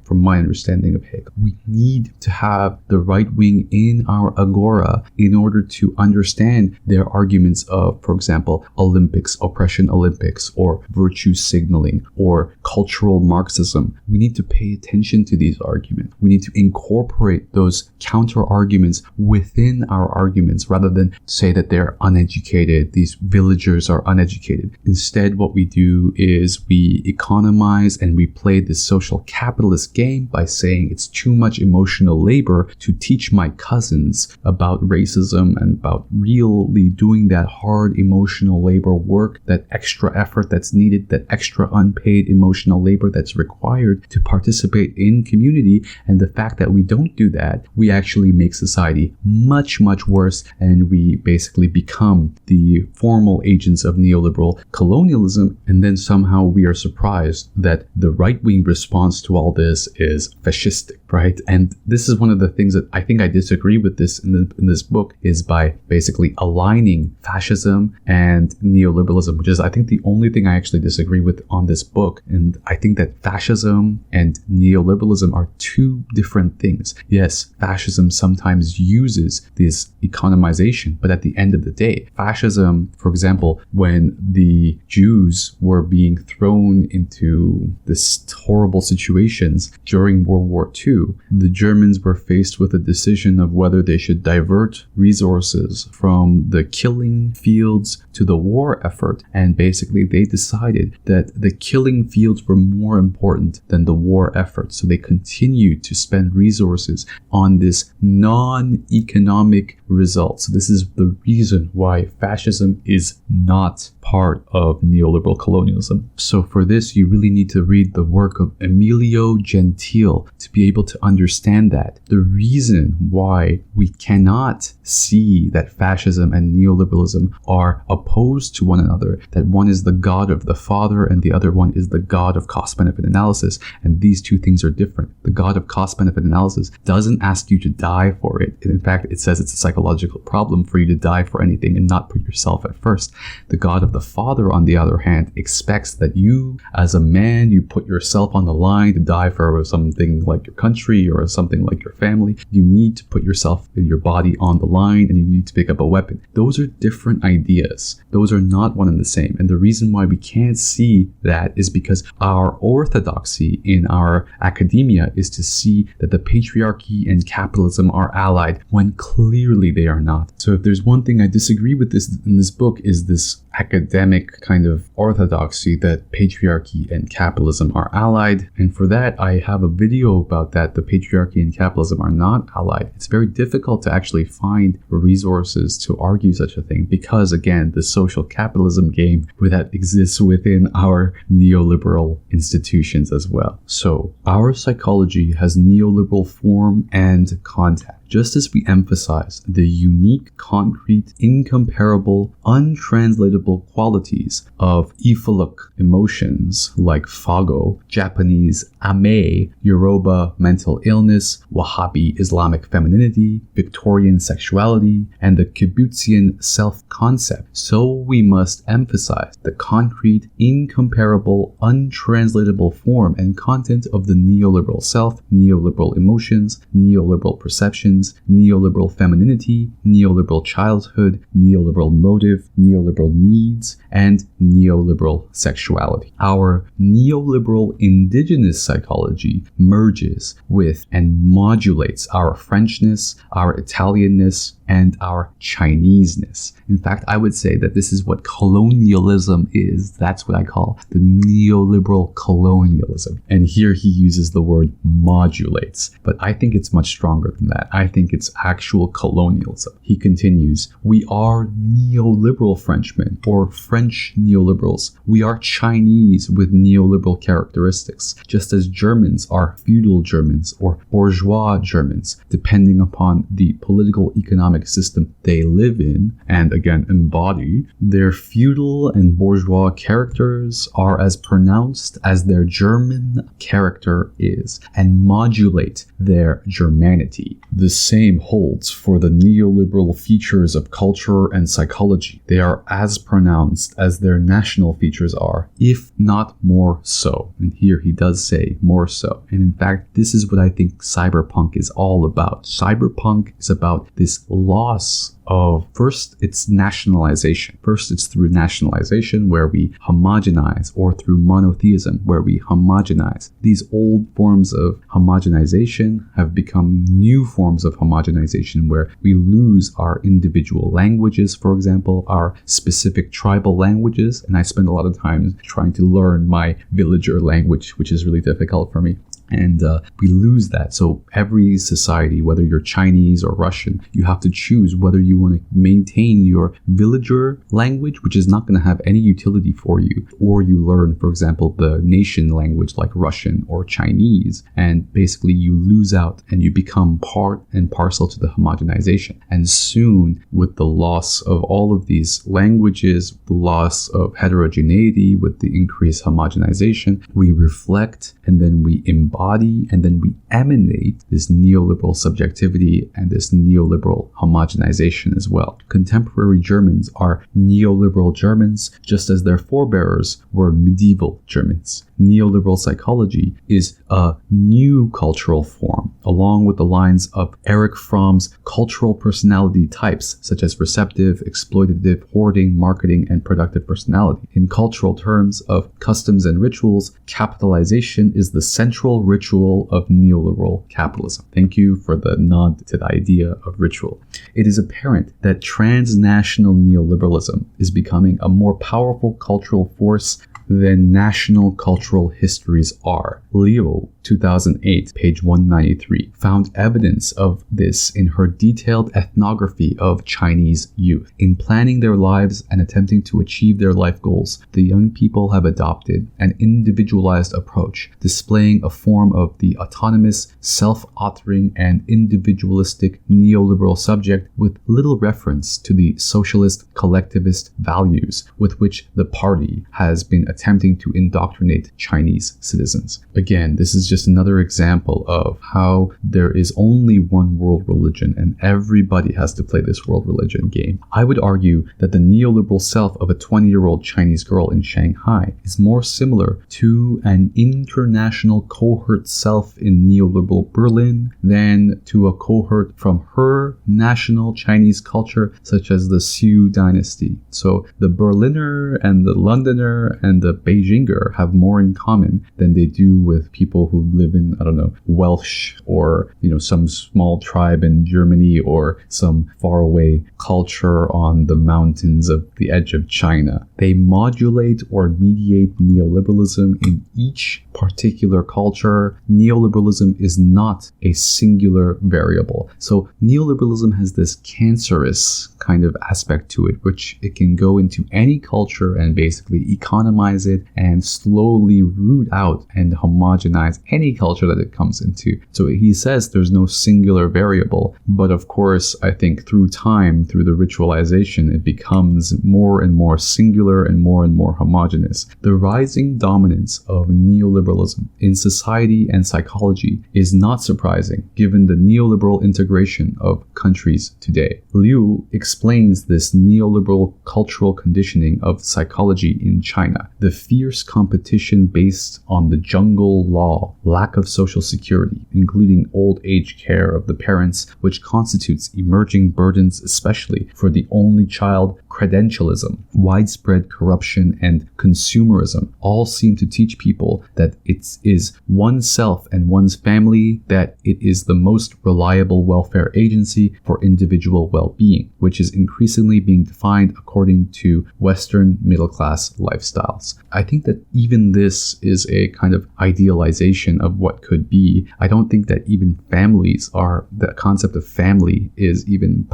from my understanding of Hegel. We need to have the right wing in our agora in order to understand their arguments of, for example, Olympics, oppression Olympics, or virtue signaling, or cultural Marxism. We need to pay attention to these arguments. We need to incorporate those counter arguments within our arguments, rather than say that they're uneducated uneducated, these villagers are uneducated. Instead, what we do is we economize and we play this social capitalist game by saying it's too much emotional labor to teach my cousins about racism and about really doing that hard emotional labor work, that extra effort that's needed, that extra unpaid emotional labor that's required to participate in community. And the fact that we don't do that, we actually make society much, much worse, and we basically become the formal agents of neoliberal colonialism. And then somehow we are surprised that the right-wing response to all this is fascistic, right? And this is one of the things that I think I disagree with this in this book, is by basically aligning fascism and neoliberalism, which is, I think, the only thing I actually disagree with on this book. And I think that fascism and neoliberalism are two different things. Yes, fascism sometimes uses this economization, but at the end of the day, fascism, for example, when the Jews were being thrown into this horrible situations during World War II, the Germans were faced with a decision of whether they should divert resources from the killing fields to the war effort. And basically they decided that the killing fields were more important than the war effort. So they continued to spend resources on this non-economic result. So this is the reason why fascism is not part of neoliberal colonialism. So for this, you really need to read the work of Emilio Gentile to be able to understand that. The reason why we cannot see that fascism and neoliberalism are opposed to one another, that one is the god of the father and the other one is the god of cost-benefit analysis, and these two things are different. The god of cost-benefit analysis doesn't ask you to die for it. In fact, it says it's a psychological problem for you to die for anything and not put yourself at first. The god of the father, on the other hand, expects that you, as a man, you put yourself on the line to die for something like your country or something like your family. You need to put yourself and your body on the line, and you need to pick up a weapon. Those are different ideas. Those are not one and the same. And the reason why we can't see that is because our orthodoxy in our academia is to see that the patriarchy and capitalism are allied when clearly they are not. So if there's one thing I disagree with this in this book, is this academic kind of orthodoxy that patriarchy and capitalism are allied. And for that, I have a video about that. The patriarchy and capitalism are not allied. It's very difficult to actually find resources to argue such a thing because, again, the social capitalism game that exists within our neoliberal institutions as well. So our psychology has neoliberal form and content. Just as we emphasize the unique, concrete, incomparable, untranslatable qualities of Ifaluk emotions like Fago, Japanese Ame, Yoruba mental illness, Wahhabi Islamic femininity, Victorian sexuality, and the Kibbutsian self-concept, so we must emphasize the concrete, incomparable, untranslatable form and content of the neoliberal self, neoliberal emotions, neoliberal perceptions, neoliberal femininity, neoliberal childhood, neoliberal motive, neoliberal needs, and neoliberal sexuality. Our neoliberal indigenous psychology merges with and modulates our Frenchness, our Italianness, and our Chineseness. In fact, I would say that this is what colonialism is. That's what I call the neoliberal colonialism. And here he uses the word modulates, but I think it's much stronger than that. I think it's actual colonialism. He continues, we are neoliberal Frenchmen or French neoliberals. We are Chinese with neoliberal characteristics, just as Germans are feudal Germans or bourgeois Germans, depending upon the political economic system they live in and again embody. Their feudal and bourgeois characters are as pronounced as their German character is and modulate their Germanity. The same holds for the neoliberal features of culture and psychology. They are as pronounced as their national features are, if not more so. And here he does say more so. And in fact, this is what I think cyberpunk is all about. Cyberpunk is about this loss of, first, it's nationalization. First, it's through nationalization where we homogenize, or through monotheism where we homogenize. These old forms of homogenization have become new forms of homogenization where we lose our individual languages, for example, our specific tribal languages. And I spend a lot of time trying to learn my villager language, which is really difficult for me. And we lose that. So every society, whether you're Chinese or Russian, you have to choose whether you want to maintain your villager language, which is not going to have any utility for you, or you learn, for example, the nation language like Russian or Chinese. And basically you lose out and you become part and parcel to the homogenization. And soon, with the loss of all of these languages, the loss of heterogeneity, with the increased homogenization, we reflect and then we embody and then we emanate this neoliberal subjectivity and this neoliberal homogenization as well. Contemporary Germans are neoliberal Germans, just as their forebears were medieval Germans. Neoliberal psychology is a new cultural form, along with the lines of Erich Fromm's cultural personality types, such as receptive, exploitative, hoarding, marketing, and productive personality. In cultural terms of customs and rituals, capitalization is the central ritual of neoliberal capitalism. Thank you for the nod to the idea of ritual. It is apparent that transnational neoliberalism is becoming a more powerful cultural force than national cultural histories are. Leo, 2008, page 193, found evidence of this in her detailed ethnography of Chinese youth. In planning their lives and attempting to achieve their life goals, the young people have adopted an individualized approach, displaying a form of the autonomous, self-authoring, and individualistic neoliberal subject with little reference to the socialist collectivist values with which the party has been attempting to indoctrinate Chinese citizens. Again, this is just another example of how there is only one world religion and everybody has to play this world religion game. I would argue that the neoliberal self of a 20-year-old Chinese girl in Shanghai is more similar to an international cohort self in neoliberal Berlin than to a cohort from her national Chinese culture, such as the Sui dynasty. So the Berliner and the Londoner and the Beijinger have more in common than they do with people who live in, I don't know, Welsh or, some small tribe in Germany or some faraway culture on the mountains of the edge of China. They modulate or mediate neoliberalism in each particular culture. Neoliberalism is not a singular variable. So neoliberalism has this cancerous kind of aspect to it, which it can go into any culture and basically economize it and slowly root out and homogenize any culture that it comes into. So he says there's no singular variable, but of course, I think through time, through the ritualization, it becomes more and more singular and more homogeneous. The rising dominance of neoliberalism in society and psychology is not surprising given the neoliberal integration of countries today. Liu explains this neoliberal cultural conditioning of psychology in China. The fierce competition based on the jungle law, lack of social security, including old age care of the parents, which constitutes emerging burdens especially for the only child, credentialism, widespread corruption, and consumerism all seem to teach people that it is oneself and one's family that it is the most reliable welfare agency for individual well-being, which is increasingly being defined according to Western middle-class lifestyles. I think that even this is a kind of idealization of what could be. I don't think that even the concept of family is even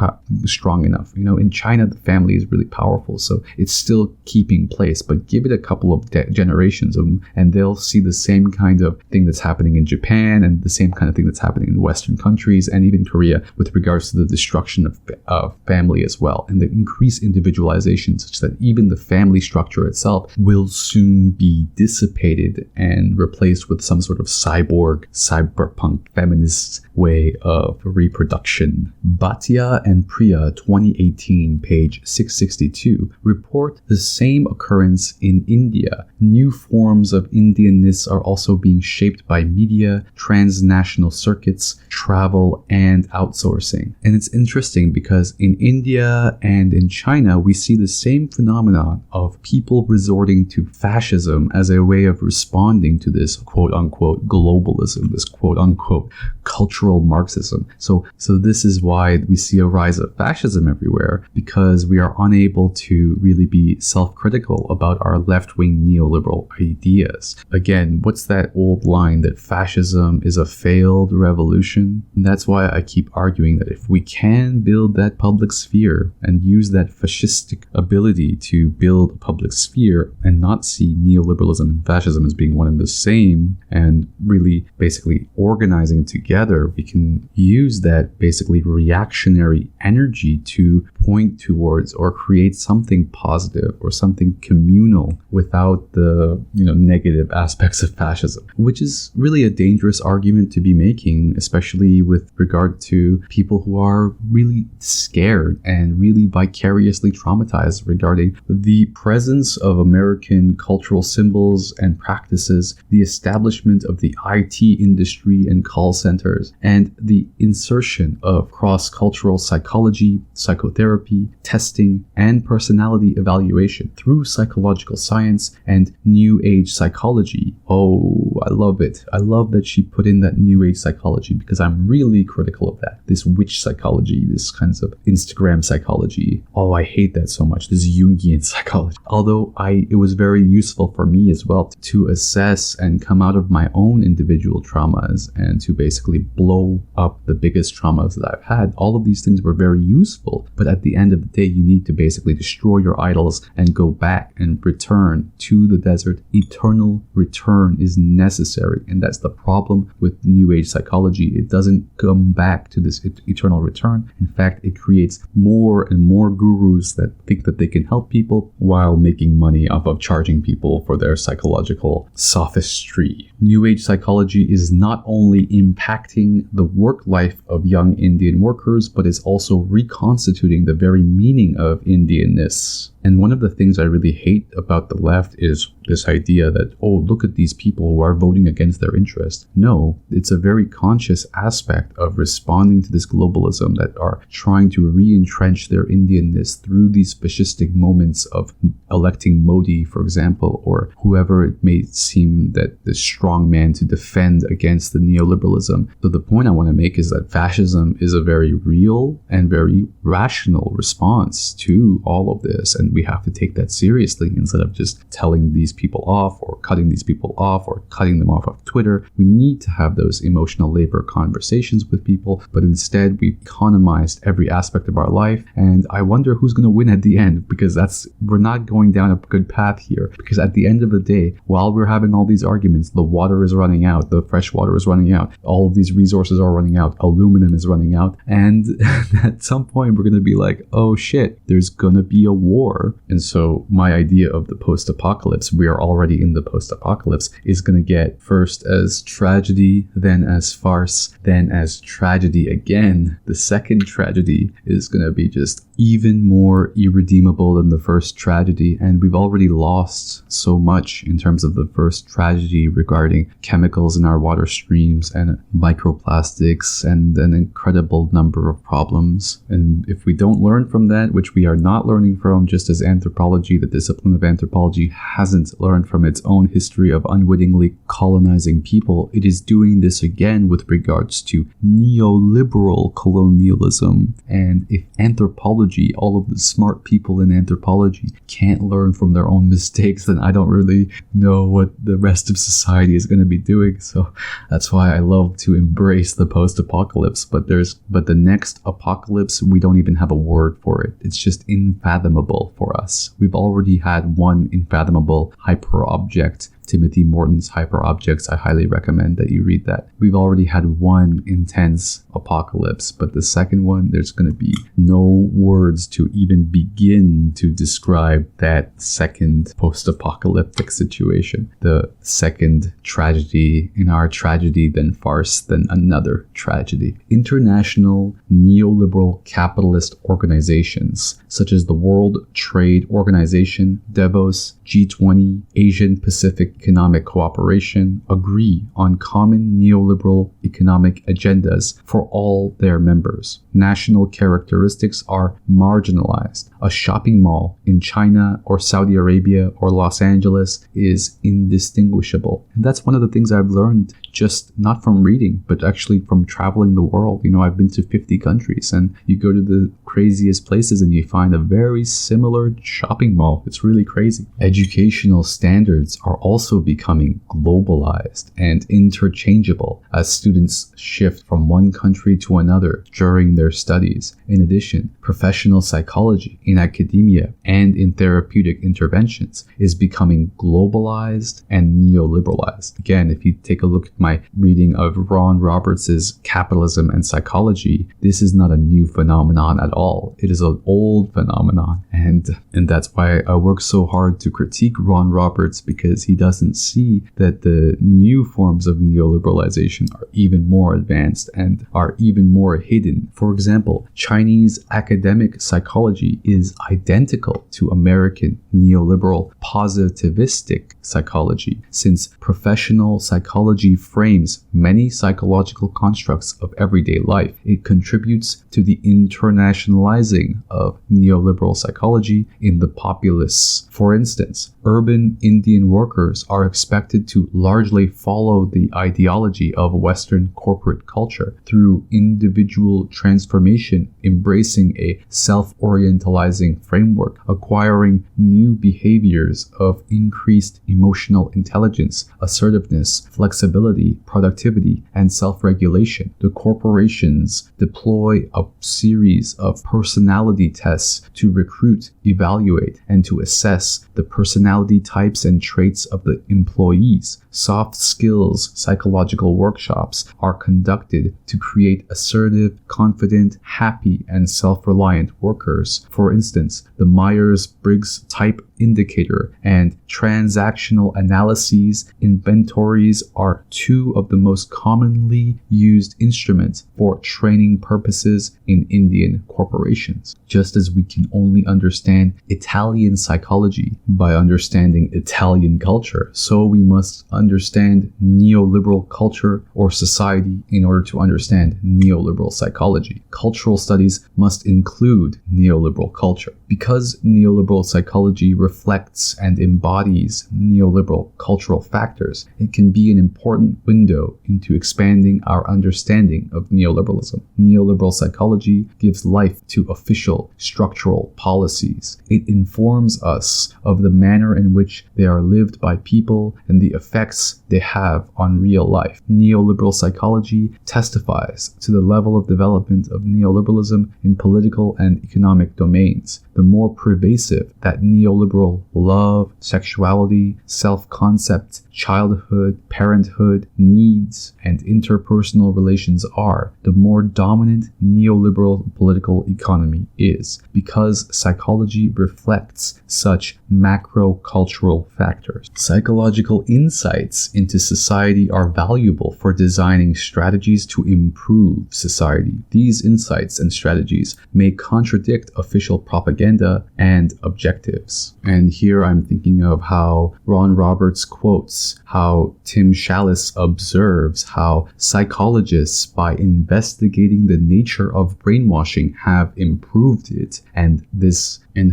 strong enough. In China, the family is really powerful, so it's still keeping place, but give it a couple of generations and they'll see the same kind of thing that's happening in Japan and the same kind of thing that's happening in Western countries and even Korea with regards to the destruction of family as well, and the increased individualization such that even the family structure itself will soon be dissipated and replaced with some sort of cyberpunk feminist way of reproduction. Bhatia and Priya, 2018, page 662, report the same occurrence in India. New forms of Indianness are also being shaped by media, transnational circuits, travel, and outsourcing. And it's interesting because in India and in China, we see the same phenomenon of people resorting to fascism as a way of responding to this quote-unquote globalism, this quote-unquote cultural Marxism. So this is why we see a rise of fascism everywhere, because we are unable to really be self-critical about our left-wing neoliberal ideas. Again, what's that old line that fascism is a failed revolution? And that's why I keep arguing that if we can build that public sphere and use that fascistic ability to build a public sphere and not see neoliberalism and fascism as being one and the same, and really basically organizing together, we can use that basically reactionary energy to point towards or create something positive or something communal without the negative aspects of fascism, which is really a dangerous argument to be making, especially with regard to people who are really scared and really vicariously traumatized regarding the presence of American cultural symbols and practices, the establishment of the IT industry and call centers, and the insertion of cross-cultural psychology, psychotherapy, testing, and personality evaluation through psychological science and New Age psychology. Oh, I love it. I love that she put in that New Age psychology, because I'm really critical of that. This witch psychology, this kinds of Instagram psychology. Oh, I hate that so much. This Jungian psychology. Although it was very useful for me as well to assess and come out of my own individual traumas and to basically blow up the biggest traumas that I've had. All of these things were very useful, but at the end of the day, you need to basically destroy your idols and go back and return to the desert. Eternal return is necessary, and that's the problem with New Age psychology. It doesn't come back to this eternal return. In fact, it creates more and more gurus that think that they can help people while making money off of charging people for their psychological sophistry. New Age psychology is not only impacting the work life of young Indian workers, but is also reconstituting the very meaning of Indianness. And one of the things I really hate about the left is this idea that, oh, look at these people who are voting against their interest. No, it's a very conscious aspect of responding to this globalism that are trying to re-entrench their Indianness through these fascistic moments of electing Modi, for example, or whoever it may seem that the strong man to defend against the neoliberalism. So the point I want to make is that fascism is a very real and very rational response to all of this. And we have to take that seriously instead of just telling these people off or cutting these people off or cutting them off of Twitter. We need to have those emotional labor conversations with people, but instead we economized every aspect of our life. And I wonder who's going to win at the end, because we're not going down a good path here. Because at the end of the day, while we're having all these arguments, the water is running out, the fresh water is running out, all of these resources are running out, aluminum is running out, and at some point we're going to be like, oh shit, there's going to be a war. And so my idea of the post-apocalypse, we are already in the post-apocalypse, is going to get first as tragedy, then as farce, then as tragedy again. The second tragedy is going to be just even more irredeemable than the first tragedy. And we've already lost so much in terms of the first tragedy regarding chemicals in our water streams and microplastics and an incredible number of problems. And if we don't learn from that, which we are not learning from, just as anthropology, the discipline of anthropology, hasn't learned from its own history of unwittingly colonizing people, it is doing this again with regards to neoliberal colonialism. And if anthropology, all of the smart people in anthropology, can't learn from their own mistakes, then I don't really know what the rest of society is going to be doing. So that's why I love to embrace the post-apocalypse. But the next apocalypse, we don't even have a word for it. It's just unfathomable for us. We've already had one unfathomable hyper-object Timothy Morton's Hyperobjects. I highly recommend that you read that. We've already had one intense apocalypse, but the second one, there's going to be no words to even begin to describe that second post-apocalyptic situation. The second tragedy in our tragedy, then farce, then another tragedy. International neoliberal capitalist organizations such as the World Trade Organization, Davos, G20, Asian Pacific Economic Cooperation agree on common neoliberal economic agendas for all their members. National characteristics are marginalized. A shopping mall in China or Saudi Arabia or Los Angeles is indistinguishable. And that's one of the things I've learned, just not from reading, but actually from traveling the world. I've been to 50 countries, and you go to the craziest places and you find a very similar shopping mall. It's really crazy. Educational standards are also becoming globalized and interchangeable as students shift from one country to another during their studies. In addition, professional psychology in academia and in therapeutic interventions is becoming globalized and neoliberalized. Again, if you take a look at my reading of Ron Roberts' Capitalism and Psychology, this is not a new phenomenon at all. It is an old phenomenon. And that's why I work so hard to critique Ron Roberts, because he doesn't see that the new forms of neoliberalization are even more advanced and are even more hidden. For example, Chinese academic psychology is identical to American neoliberal positivistic psychology, since professional psychology frames many psychological constructs of everyday life. It contributes to the internationalizing of neoliberal psychology in the populace. For instance, urban Indian workers are expected to largely follow the ideology of Western corporate culture through individual transformation, embracing a self-orientalizing framework, acquiring new behaviors of increased emotional intelligence, assertiveness, flexibility, productivity, and self-regulation. The corporations deploy a series of personality tests to recruit, evaluate, and to assess the personality types and traits of the employees. Soft skills psychological workshops are conducted to create assertive, confident, happy, and self-reliant workers. For instance, the Myers-Briggs Type Indicator and transactional analyses inventories are two of the most commonly used instruments for training purposes in Indian corporations. Just as we can only understand Italian psychology by understanding Italian culture, so we must understand neoliberal culture or society in order to understand neoliberal psychology. Cultural studies must include neoliberal culture. Because neoliberal psychology reflects and embodies neoliberal cultural factors, it can be an important window into expanding our understanding of neoliberalism. Neoliberal psychology gives life to official structural policies. It informs us of the manner in which they are lived by people and the effects they have on real life. Neoliberal psychology testifies to the level of development of neoliberalism in political and economic domains. The more pervasive that neoliberal love, sexuality, self-concept, childhood, parenthood, needs, and interpersonal relations are, the more dominant neoliberal political economy is, because psychology reflects such macro-cultural factors. Psychological insights into society are valuable for designing strategies to improve society. These insights and strategies may contradict official propaganda and objectives. And here I'm thinking of how Ron Roberts quotes how Tim Challis observes how psychologists, by investigating the nature of brainwashing, have improved it, and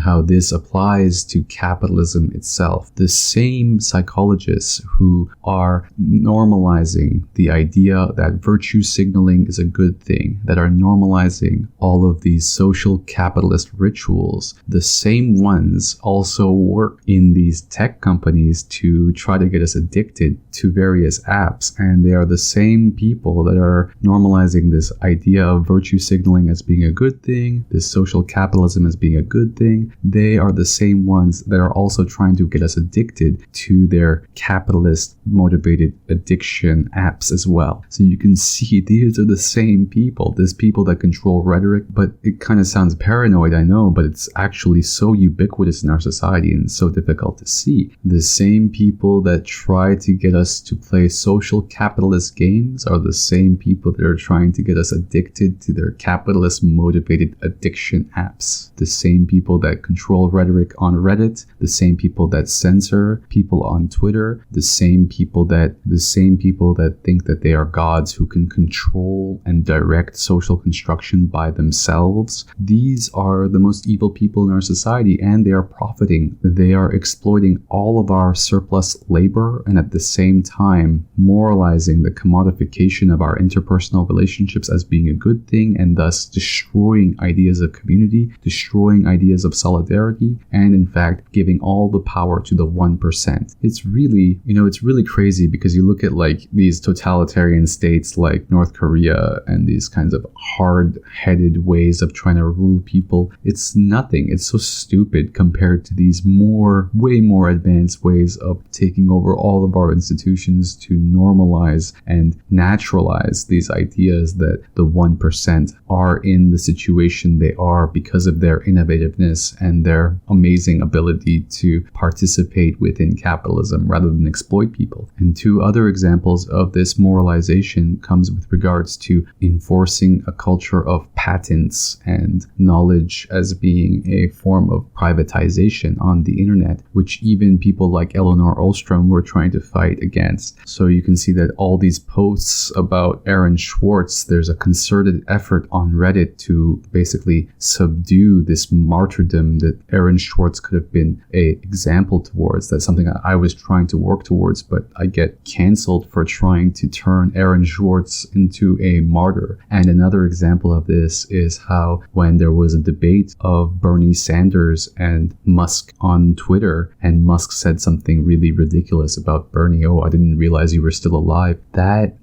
how this applies to capitalism itself. The same psychologists who are normalizing the idea that virtue signaling is a good thing, that are normalizing all of these social capitalist rituals, the same ones also work in these tech companies to try to get us addicted to various apps, and they are the same people that are normalizing this idea of virtue signaling as being a good thing, this social capitalism as being a good thing, thing, they are the same ones that are also trying to get us addicted to their capitalist motivated addiction apps as well. So you can see these are the same people. There's people that control rhetoric, but it kind of sounds paranoid, I know, but it's actually so ubiquitous in our society and so difficult to see. The same people that try to get us to play social capitalist games are the same people that are trying to get us addicted to their capitalist motivated addiction apps. The same people that control rhetoric on Reddit, the same people that censor people on Twitter, the same people that think that they are gods who can control and direct social construction by themselves. These are the most evil people in our society, and they are profiting. They are exploiting all of our surplus labor, and at the same time moralizing the commodification of our interpersonal relationships as being a good thing, and thus destroying ideas of community, destroying ideas of solidarity, and in fact giving all the power to the 1%. It's really crazy, because you look at like these totalitarian states like North Korea and these kinds of hard-headed ways of trying to rule people. It's nothing. It's so stupid compared to these way more advanced ways of taking over all of our institutions to normalize and naturalize these ideas that the 1% are in the situation they are because of their innovativeness and their amazing ability to participate within capitalism rather than exploit people. And two other examples of this moralization comes with regards to enforcing a culture of patents and knowledge as being a form of privatization on the internet, which even people like Elinor Ostrom were trying to fight against. So you can see that all these posts about Aaron Swartz, there's a concerted effort on Reddit to basically subdue this martyrdom that Aaron Swartz could have been an example towards. That's something I was trying to work towards, but I get canceled for trying to turn Aaron Swartz into a martyr. And another example of this is how when there was a debate of Bernie Sanders and Musk on Twitter, and Musk said something really ridiculous about Bernie, "Oh, I didn't realize you were still alive."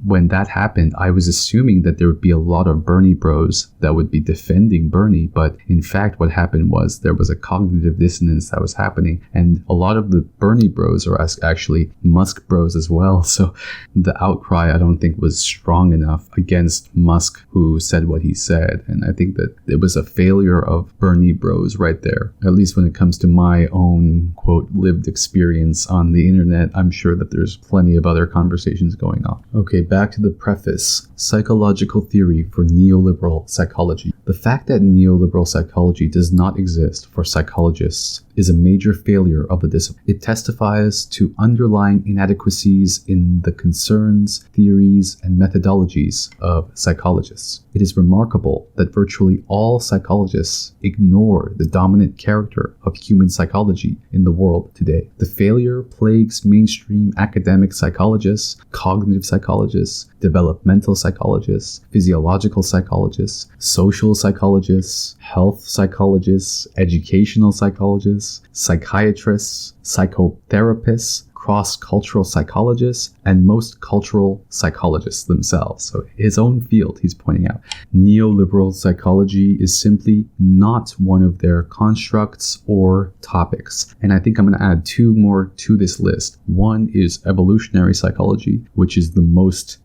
When that happened, I was assuming that there would be a lot of Bernie bros that would be defending Bernie, but in fact what happened was there was a cognitive dissonance that was happening, and a lot of the Bernie bros are actually Musk bros as well. So the outcry, I don't think, was strong enough against Musk, who said what he said. And I think that it was a failure of Bernie bros right there, at least when it comes to my own, quote, lived experience on the internet. I'm sure that there's plenty of other conversations going on. Okay, back to the preface. Psychological theory for neoliberal psychology. The fact that neoliberal psychology does not exist for psychologists is a major failure of the discipline. It testifies to underlying inadequacies in the concerns, theories, and methodologies of psychologists. It is remarkable that virtually all psychologists ignore the dominant character of human psychology in the world today. The failure plagues mainstream academic psychologists, cognitive psychologists, developmental psychologists, physiological psychologists, social psychologists, health psychologists, educational psychologists, psychiatrists, psychotherapists, cross-cultural psychologists, and most cultural psychologists themselves. So his own field, he's pointing out. Neoliberal psychology is simply not one of their constructs or topics. And I think I'm going to add two more to this list. One is evolutionary psychology, which is the most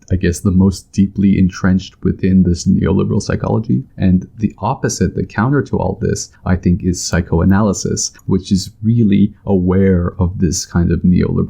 deeply entrenched within this neoliberal psychology. And the opposite, the counter to all this, I think, is psychoanalysis, which is really aware of this kind of neoliberalism.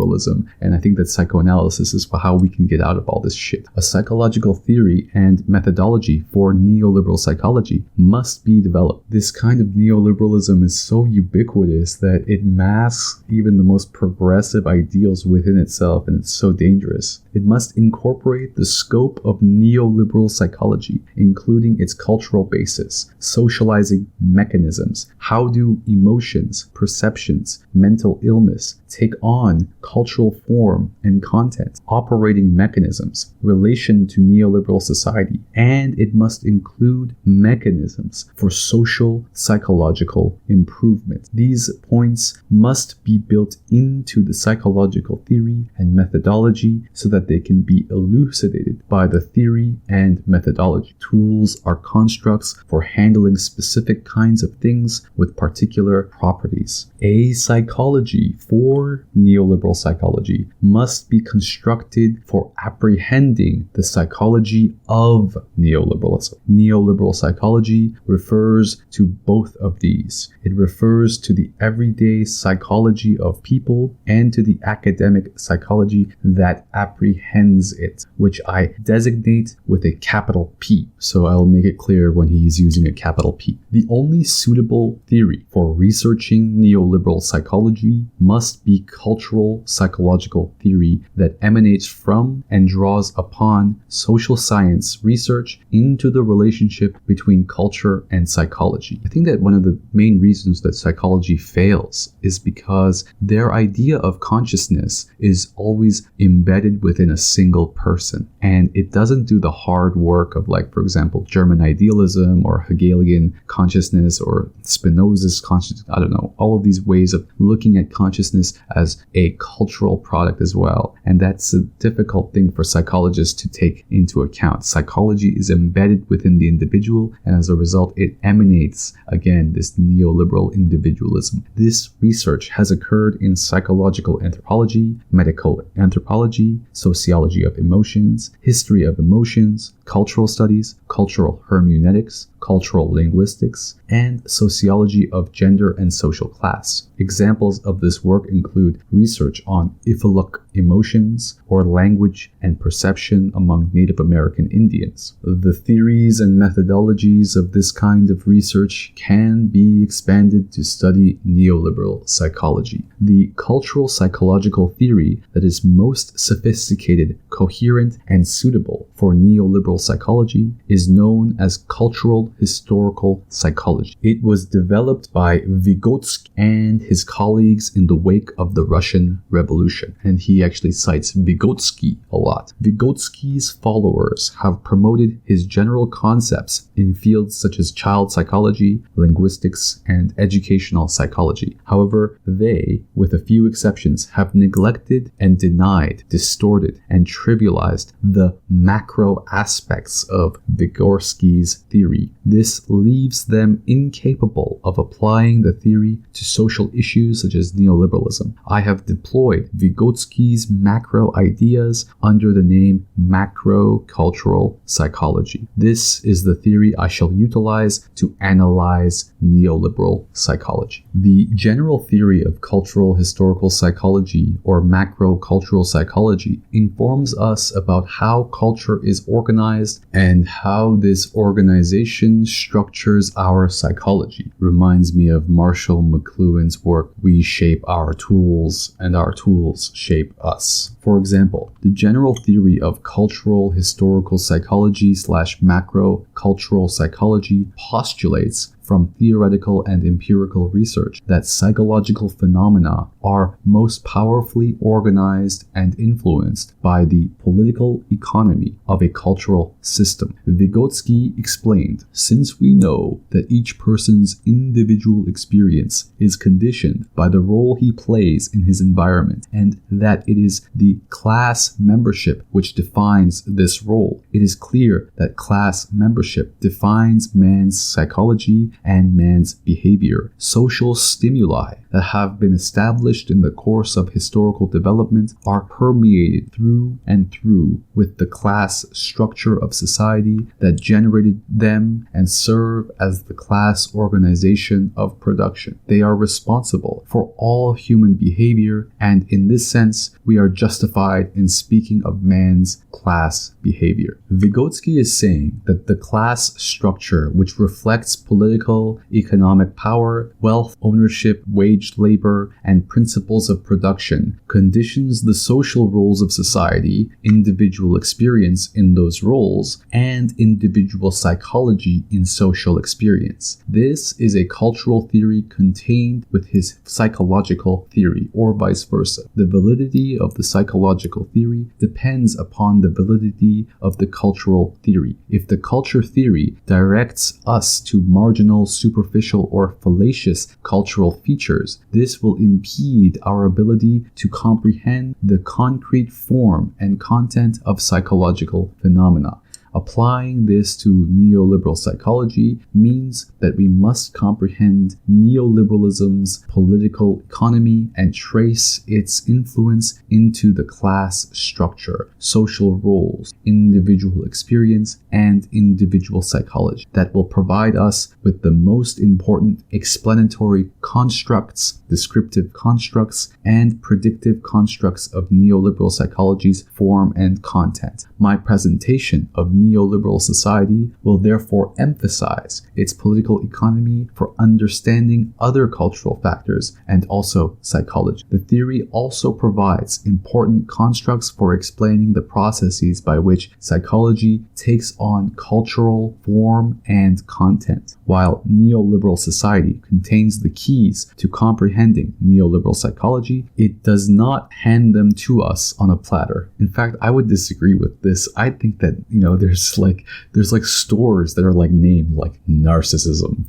And I think that psychoanalysis is how we can get out of all this shit. A psychological theory and methodology for neoliberal psychology must be developed. This kind of neoliberalism is so ubiquitous that it masks even the most progressive ideals within itself, and it's so dangerous. It must incorporate the scope of neoliberal psychology, including its cultural basis, socializing mechanisms. How do emotions, perceptions, mental illness, take on cultural form and content, operating mechanisms, relation to neoliberal society, and it must include mechanisms for social psychological improvement. These points must be built into the psychological theory and methodology so that they can be elucidated by the theory and methodology. Tools are constructs for handling specific kinds of things with particular properties. A psychology for neoliberal psychology must be constructed for apprehending the psychology of neoliberalism. Neoliberal psychology refers to both of these. It refers to the everyday psychology of people and to the academic psychology that apprehends it, which I designate with a capital P. So I'll make it clear when he's using a capital P. The only suitable theory for researching neoliberal psychology must be cultural psychological theory that emanates from and draws upon social science research into the relationship between culture and psychology. I think that one of the main reasons that psychology fails is because their idea of consciousness is always embedded within a single person, and it doesn't do the hard work of, like, for example, German idealism or Hegelian consciousness or Spinoza's consciousness. I don't know, all of these ways of looking at consciousness as a cultural product as well. And that's a difficult thing for psychologists to take into account. Psychology is embedded within the individual, and as a result, it emanates, again, this neoliberal individualism. This research has occurred in psychological anthropology, medical anthropology, sociology of emotions, history of emotions, cultural studies, cultural hermeneutics, cultural linguistics, and sociology of gender and social class. Examples of this work include research on Ifolok emotions or language and perception among Native American Indians. The theories and methodologies of this kind of research can be expanded to study neoliberal psychology. The cultural psychological theory that is most sophisticated, coherent, and suitable for neoliberal psychology is known as cultural historical psychology. It was developed by Vygotsky and his colleagues in the wake of the Russian Revolution, and he actually cites Vygotsky a lot. Vygotsky's followers have promoted his general concepts in fields such as child psychology, linguistics, and educational psychology. However, they, with a few exceptions, have neglected and denied, distorted, and trivialized the macro aspects of Vygotsky's theory. This leaves them incapable of applying the theory to social issues such as neoliberalism. I have deployed Vygotsky's macro ideas under the name macro-cultural psychology. This is the theory I shall utilize to analyze neoliberal psychology. The general theory of cultural historical psychology, or macro-cultural psychology, informs us about how culture is organized and how this organization structures our psychology. Reminds me of Marshall McLuhan's work, We Shape Our Tools and Our Tools Shape Us. For example, the general theory of cultural historical psychology / macro cultural psychology postulates from theoretical and empirical research that psychological phenomena are most powerfully organized and influenced by the political economy of a cultural system. Vygotsky explained, since we know that each person's individual experience is conditioned by the role he plays in his environment, and that it is the class membership which defines this role, it is clear that class membership defines man's psychology and man's behavior. Social stimuli that have been established in the course of historical development are permeated through and through with the class structure of society that generated them and serve as the class organization of production. They are responsible for all human behavior, and in this sense, we are justified in speaking of man's class behavior. Vygotsky is saying that the class structure, which reflects political, economic power, wealth, ownership, wage labor, and principles of production, conditions the social roles of society, individual experience in those roles, and individual psychology in social experience. This is a cultural theory contained with his psychological theory, or vice versa. The validity of the psychological theory depends upon the validity of the cultural theory. If the culture theory directs us to marginal, superficial, or fallacious cultural features, this will impede our ability to comprehend the concrete form and content of psychological phenomena. Applying this to neoliberal psychology means that we must comprehend neoliberalism's political economy and trace its influence into the class structure, social roles, individual experience, and individual psychology that will provide us with the most important explanatory constructs, descriptive constructs, and predictive constructs of neoliberal psychology's form and content. My presentation of neoliberal society will therefore emphasize its political economy for understanding other cultural factors and also psychology. The theory also provides important constructs for explaining the processes by which psychology takes on cultural form and content. While neoliberal society contains the keys to comprehending neoliberal psychology, it does not hand them to us on a platter. In fact, I would disagree with this. I think that, there's like stores that are like named like narcissism.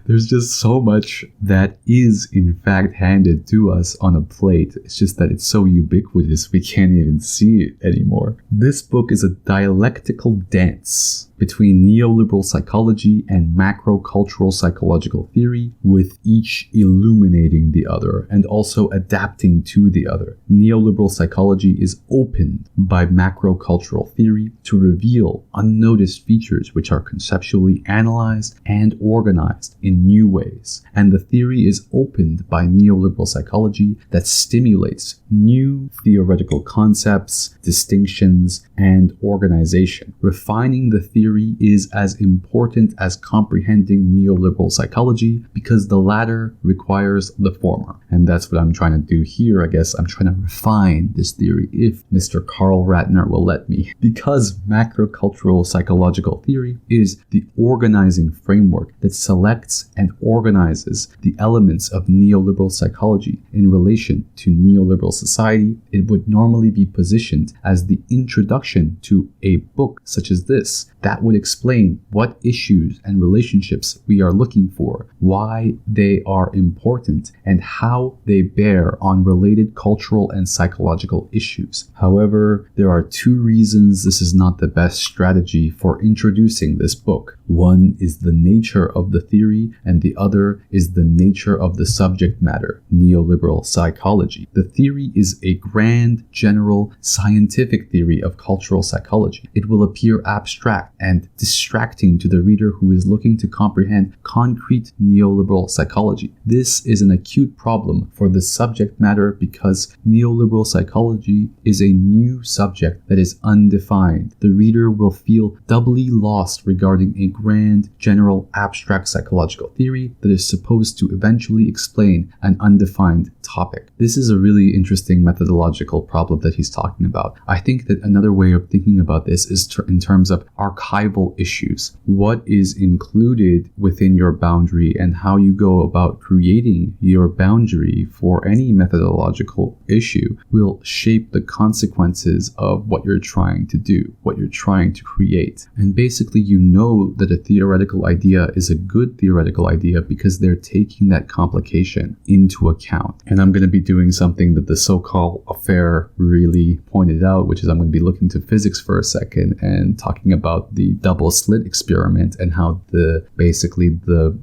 There's just so much that is in fact handed to us on a plate. It's just that it's so ubiquitous we can't even see it anymore. This book is a dialectical dance between neoliberal psychology and macro-cultural psychological theory, with each illuminating the other and also adapting to the other. Neoliberal psychology is opened by macro-cultural theory to reveal unnoticed features which are conceptually analyzed and organized in new ways. And the theory is opened by neoliberal psychology that stimulates new theoretical concepts, distinctions, and organization. Refining the theory is as important as comprehending neoliberal psychology because the latter requires the former. And that's what I'm trying to do here. I guess I'm trying to refine this theory, if Mr. Carl Ratner will let me. Because macrocultural psychological theory is the organizing framework that selects and organizes the elements of neoliberal psychology in relation to neoliberal society, it would normally be positioned as the introduction to a book such as this that would explain what issues and relationships we are looking for, why they are important, and how they bear on related cultural and psychological issues. However, there are two reasons this is not the best strategy for introducing this book. One is the nature of the theory, and the other is the nature of the subject matter, neoliberal psychology. The theory is a grand, general, scientific theory of cultural psychology. It will appear abstract and distracting to the reader who is looking to comprehend concrete neoliberal psychology. This is an acute problem for the subject matter because neoliberal psychology is a new subject that is undefined. The reader will feel doubly lost regarding a grand, general, abstract psychological theory that is supposed to eventually explain an undefined topic. This is a really interesting methodological problem that he's talking about. I think that another way of thinking about this is in terms of archival issues. What is included within your boundary and how you go about creating your boundary for any methodological issue will shape the consequences of what you're trying to do, what you're trying to create. And basically, you know that a theoretical idea is a good theoretical idea because they're taking that complication into account. And I'm going to be doing something that the so-called affair really pointed out, which is I'm going to be looking to physics for a second and talking about the double slit experiment and how the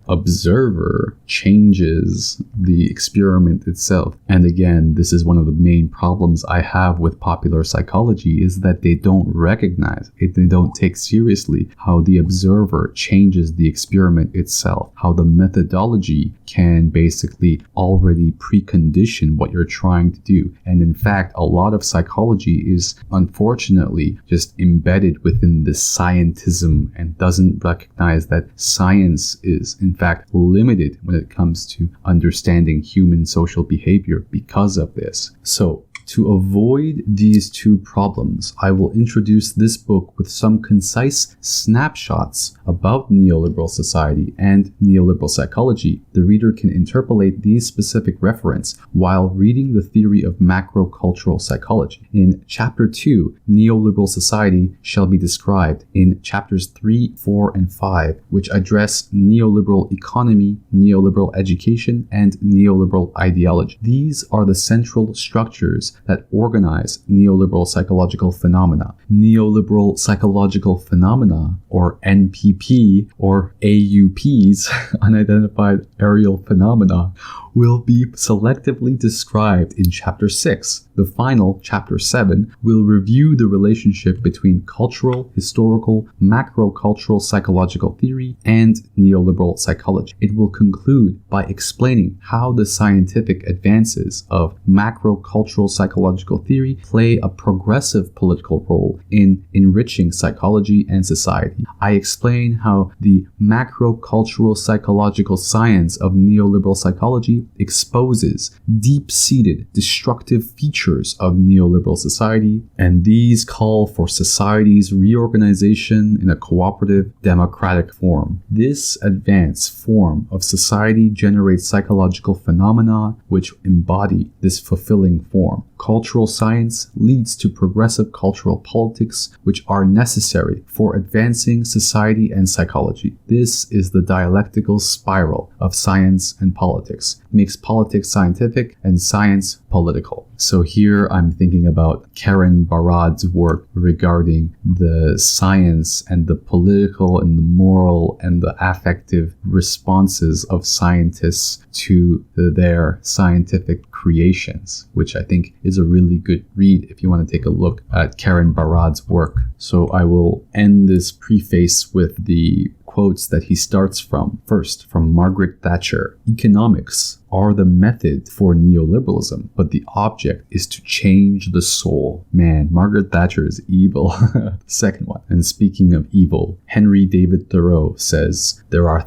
observer changes the experiment itself. And again, this is one of the main problems I have with popular psychology, is that they don't recognize it. They don't take seriously how the observer changes the experiment itself, how the methodology can basically already precondition what you're trying to do. And in fact, a lot of psychology is unfortunately just embedded within this scientific scientism and doesn't recognize that science is, in fact, limited when it comes to understanding human social behavior because of this. So, to avoid these two problems, I will introduce this book with some concise snapshots about neoliberal society and neoliberal psychology. The reader can interpolate these specific references while reading the theory of macrocultural psychology. In Chapter 2, Neoliberal Society shall be described in Chapters 3, 4, and 5, which address neoliberal economy, neoliberal education, and neoliberal ideology. These are the central structures that organize neoliberal psychological phenomena. Neoliberal psychological phenomena, or NPP, or AUPs, unidentified aerial phenomena, will be selectively described in Chapter 6. The final, Chapter 7, will review the relationship between cultural, historical, macrocultural psychological theory and neoliberal psychology. It will conclude by explaining how the scientific advances of macrocultural psychological theory play a progressive political role in enriching psychology and society. I explain how the macrocultural psychological science of neoliberal psychology exposes deep-seated destructive features of neoliberal society, and these call for society's reorganization in a cooperative, democratic form. This advanced form of society generates psychological phenomena which embody this fulfilling form. Cultural science leads to progressive cultural politics which are necessary for advancing society and psychology. This is the dialectical spiral of science and politics. It makes politics scientific and science political. So here I'm thinking about Karen Barad's work regarding the science and the political and the moral and the affective responses of scientists to their scientific creations, which I think is a really good read if you want to take a look at Karen Barad's work. So I will end this preface with the quotes that he starts from. First, from Margaret Thatcher: "Economics are the method for neoliberalism, but the object is to change the soul." Man, Margaret Thatcher is evil. Second one, and speaking of evil, Henry David Thoreau says, There are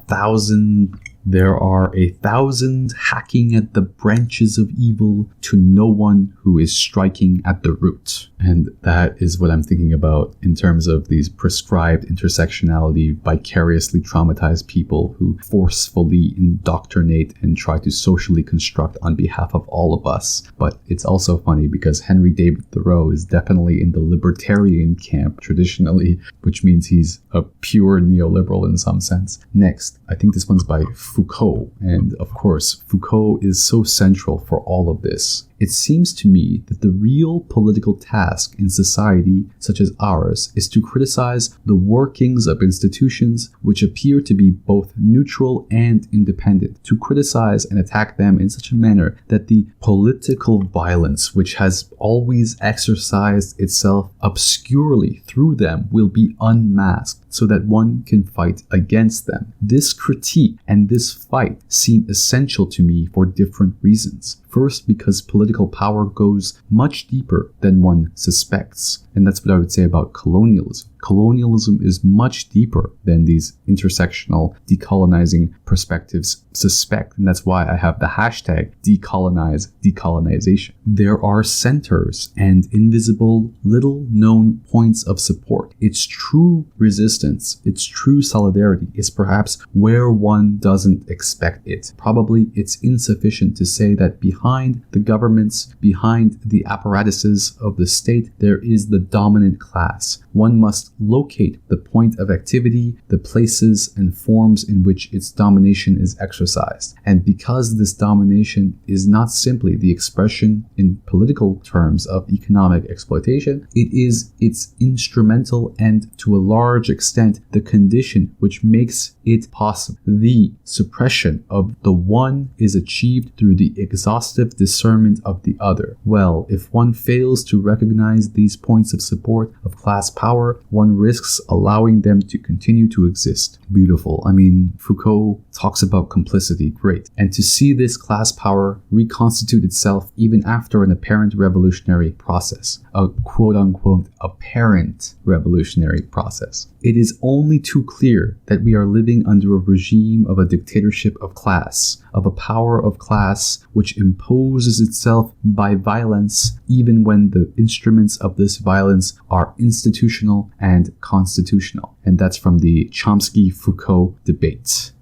a thousand hacking at the branches of evil to no one who is striking at the root. And that is what I'm thinking about in terms of these prescribed intersectionality, vicariously traumatized people who forcefully indoctrinate and try to socially construct on behalf of all of us. But it's also funny because Henry David Thoreau is definitely in the libertarian camp traditionally, which means he's a pure neoliberal in some sense. Next, I think this one's by Foucault. And of course, Foucault is so central for all of this. It seems to me that the real political task in society such as ours is to criticize the workings of institutions which appear to be both neutral and independent, to criticize and attack them in such a manner that the political violence which has always exercised itself obscurely through them will be unmasked, so that one can fight against them. This critique and this fight seem essential to me for different reasons. First, because political power goes much deeper than one suspects. And that's what I would say about colonialism. Colonialism is much deeper than these intersectional decolonizing perspectives suspect. And that's why I have the hashtag decolonize decolonization. There are centers and invisible, little known points of support. Its true resistance, its true solidarity is perhaps where one doesn't expect it. Probably it's insufficient to say that behind the governments, behind the apparatuses of the state, there is the dominant class. One must locate the point of activity, the places and forms in which its domination is exercised. And because this domination is not simply the expression in political terms of economic exploitation, it is its instrumental and, to a large extent, the condition which makes it possible. The suppression of the one is achieved through the exhaustion exhaustive discernment of the other. Well, if one fails to recognize these points of support of class power, one risks allowing them to continue to exist. Beautiful. I mean, Foucault talks about complicity. Great. And to see this class power reconstitute itself even after an apparent revolutionary process, a quote-unquote apparent revolutionary process. It is only too clear that we are living under a regime of a dictatorship of class, of a power of class which imposes itself by violence even when the instruments of this violence are institutional and constitutional. And that's from the Chomsky-Foucault debates.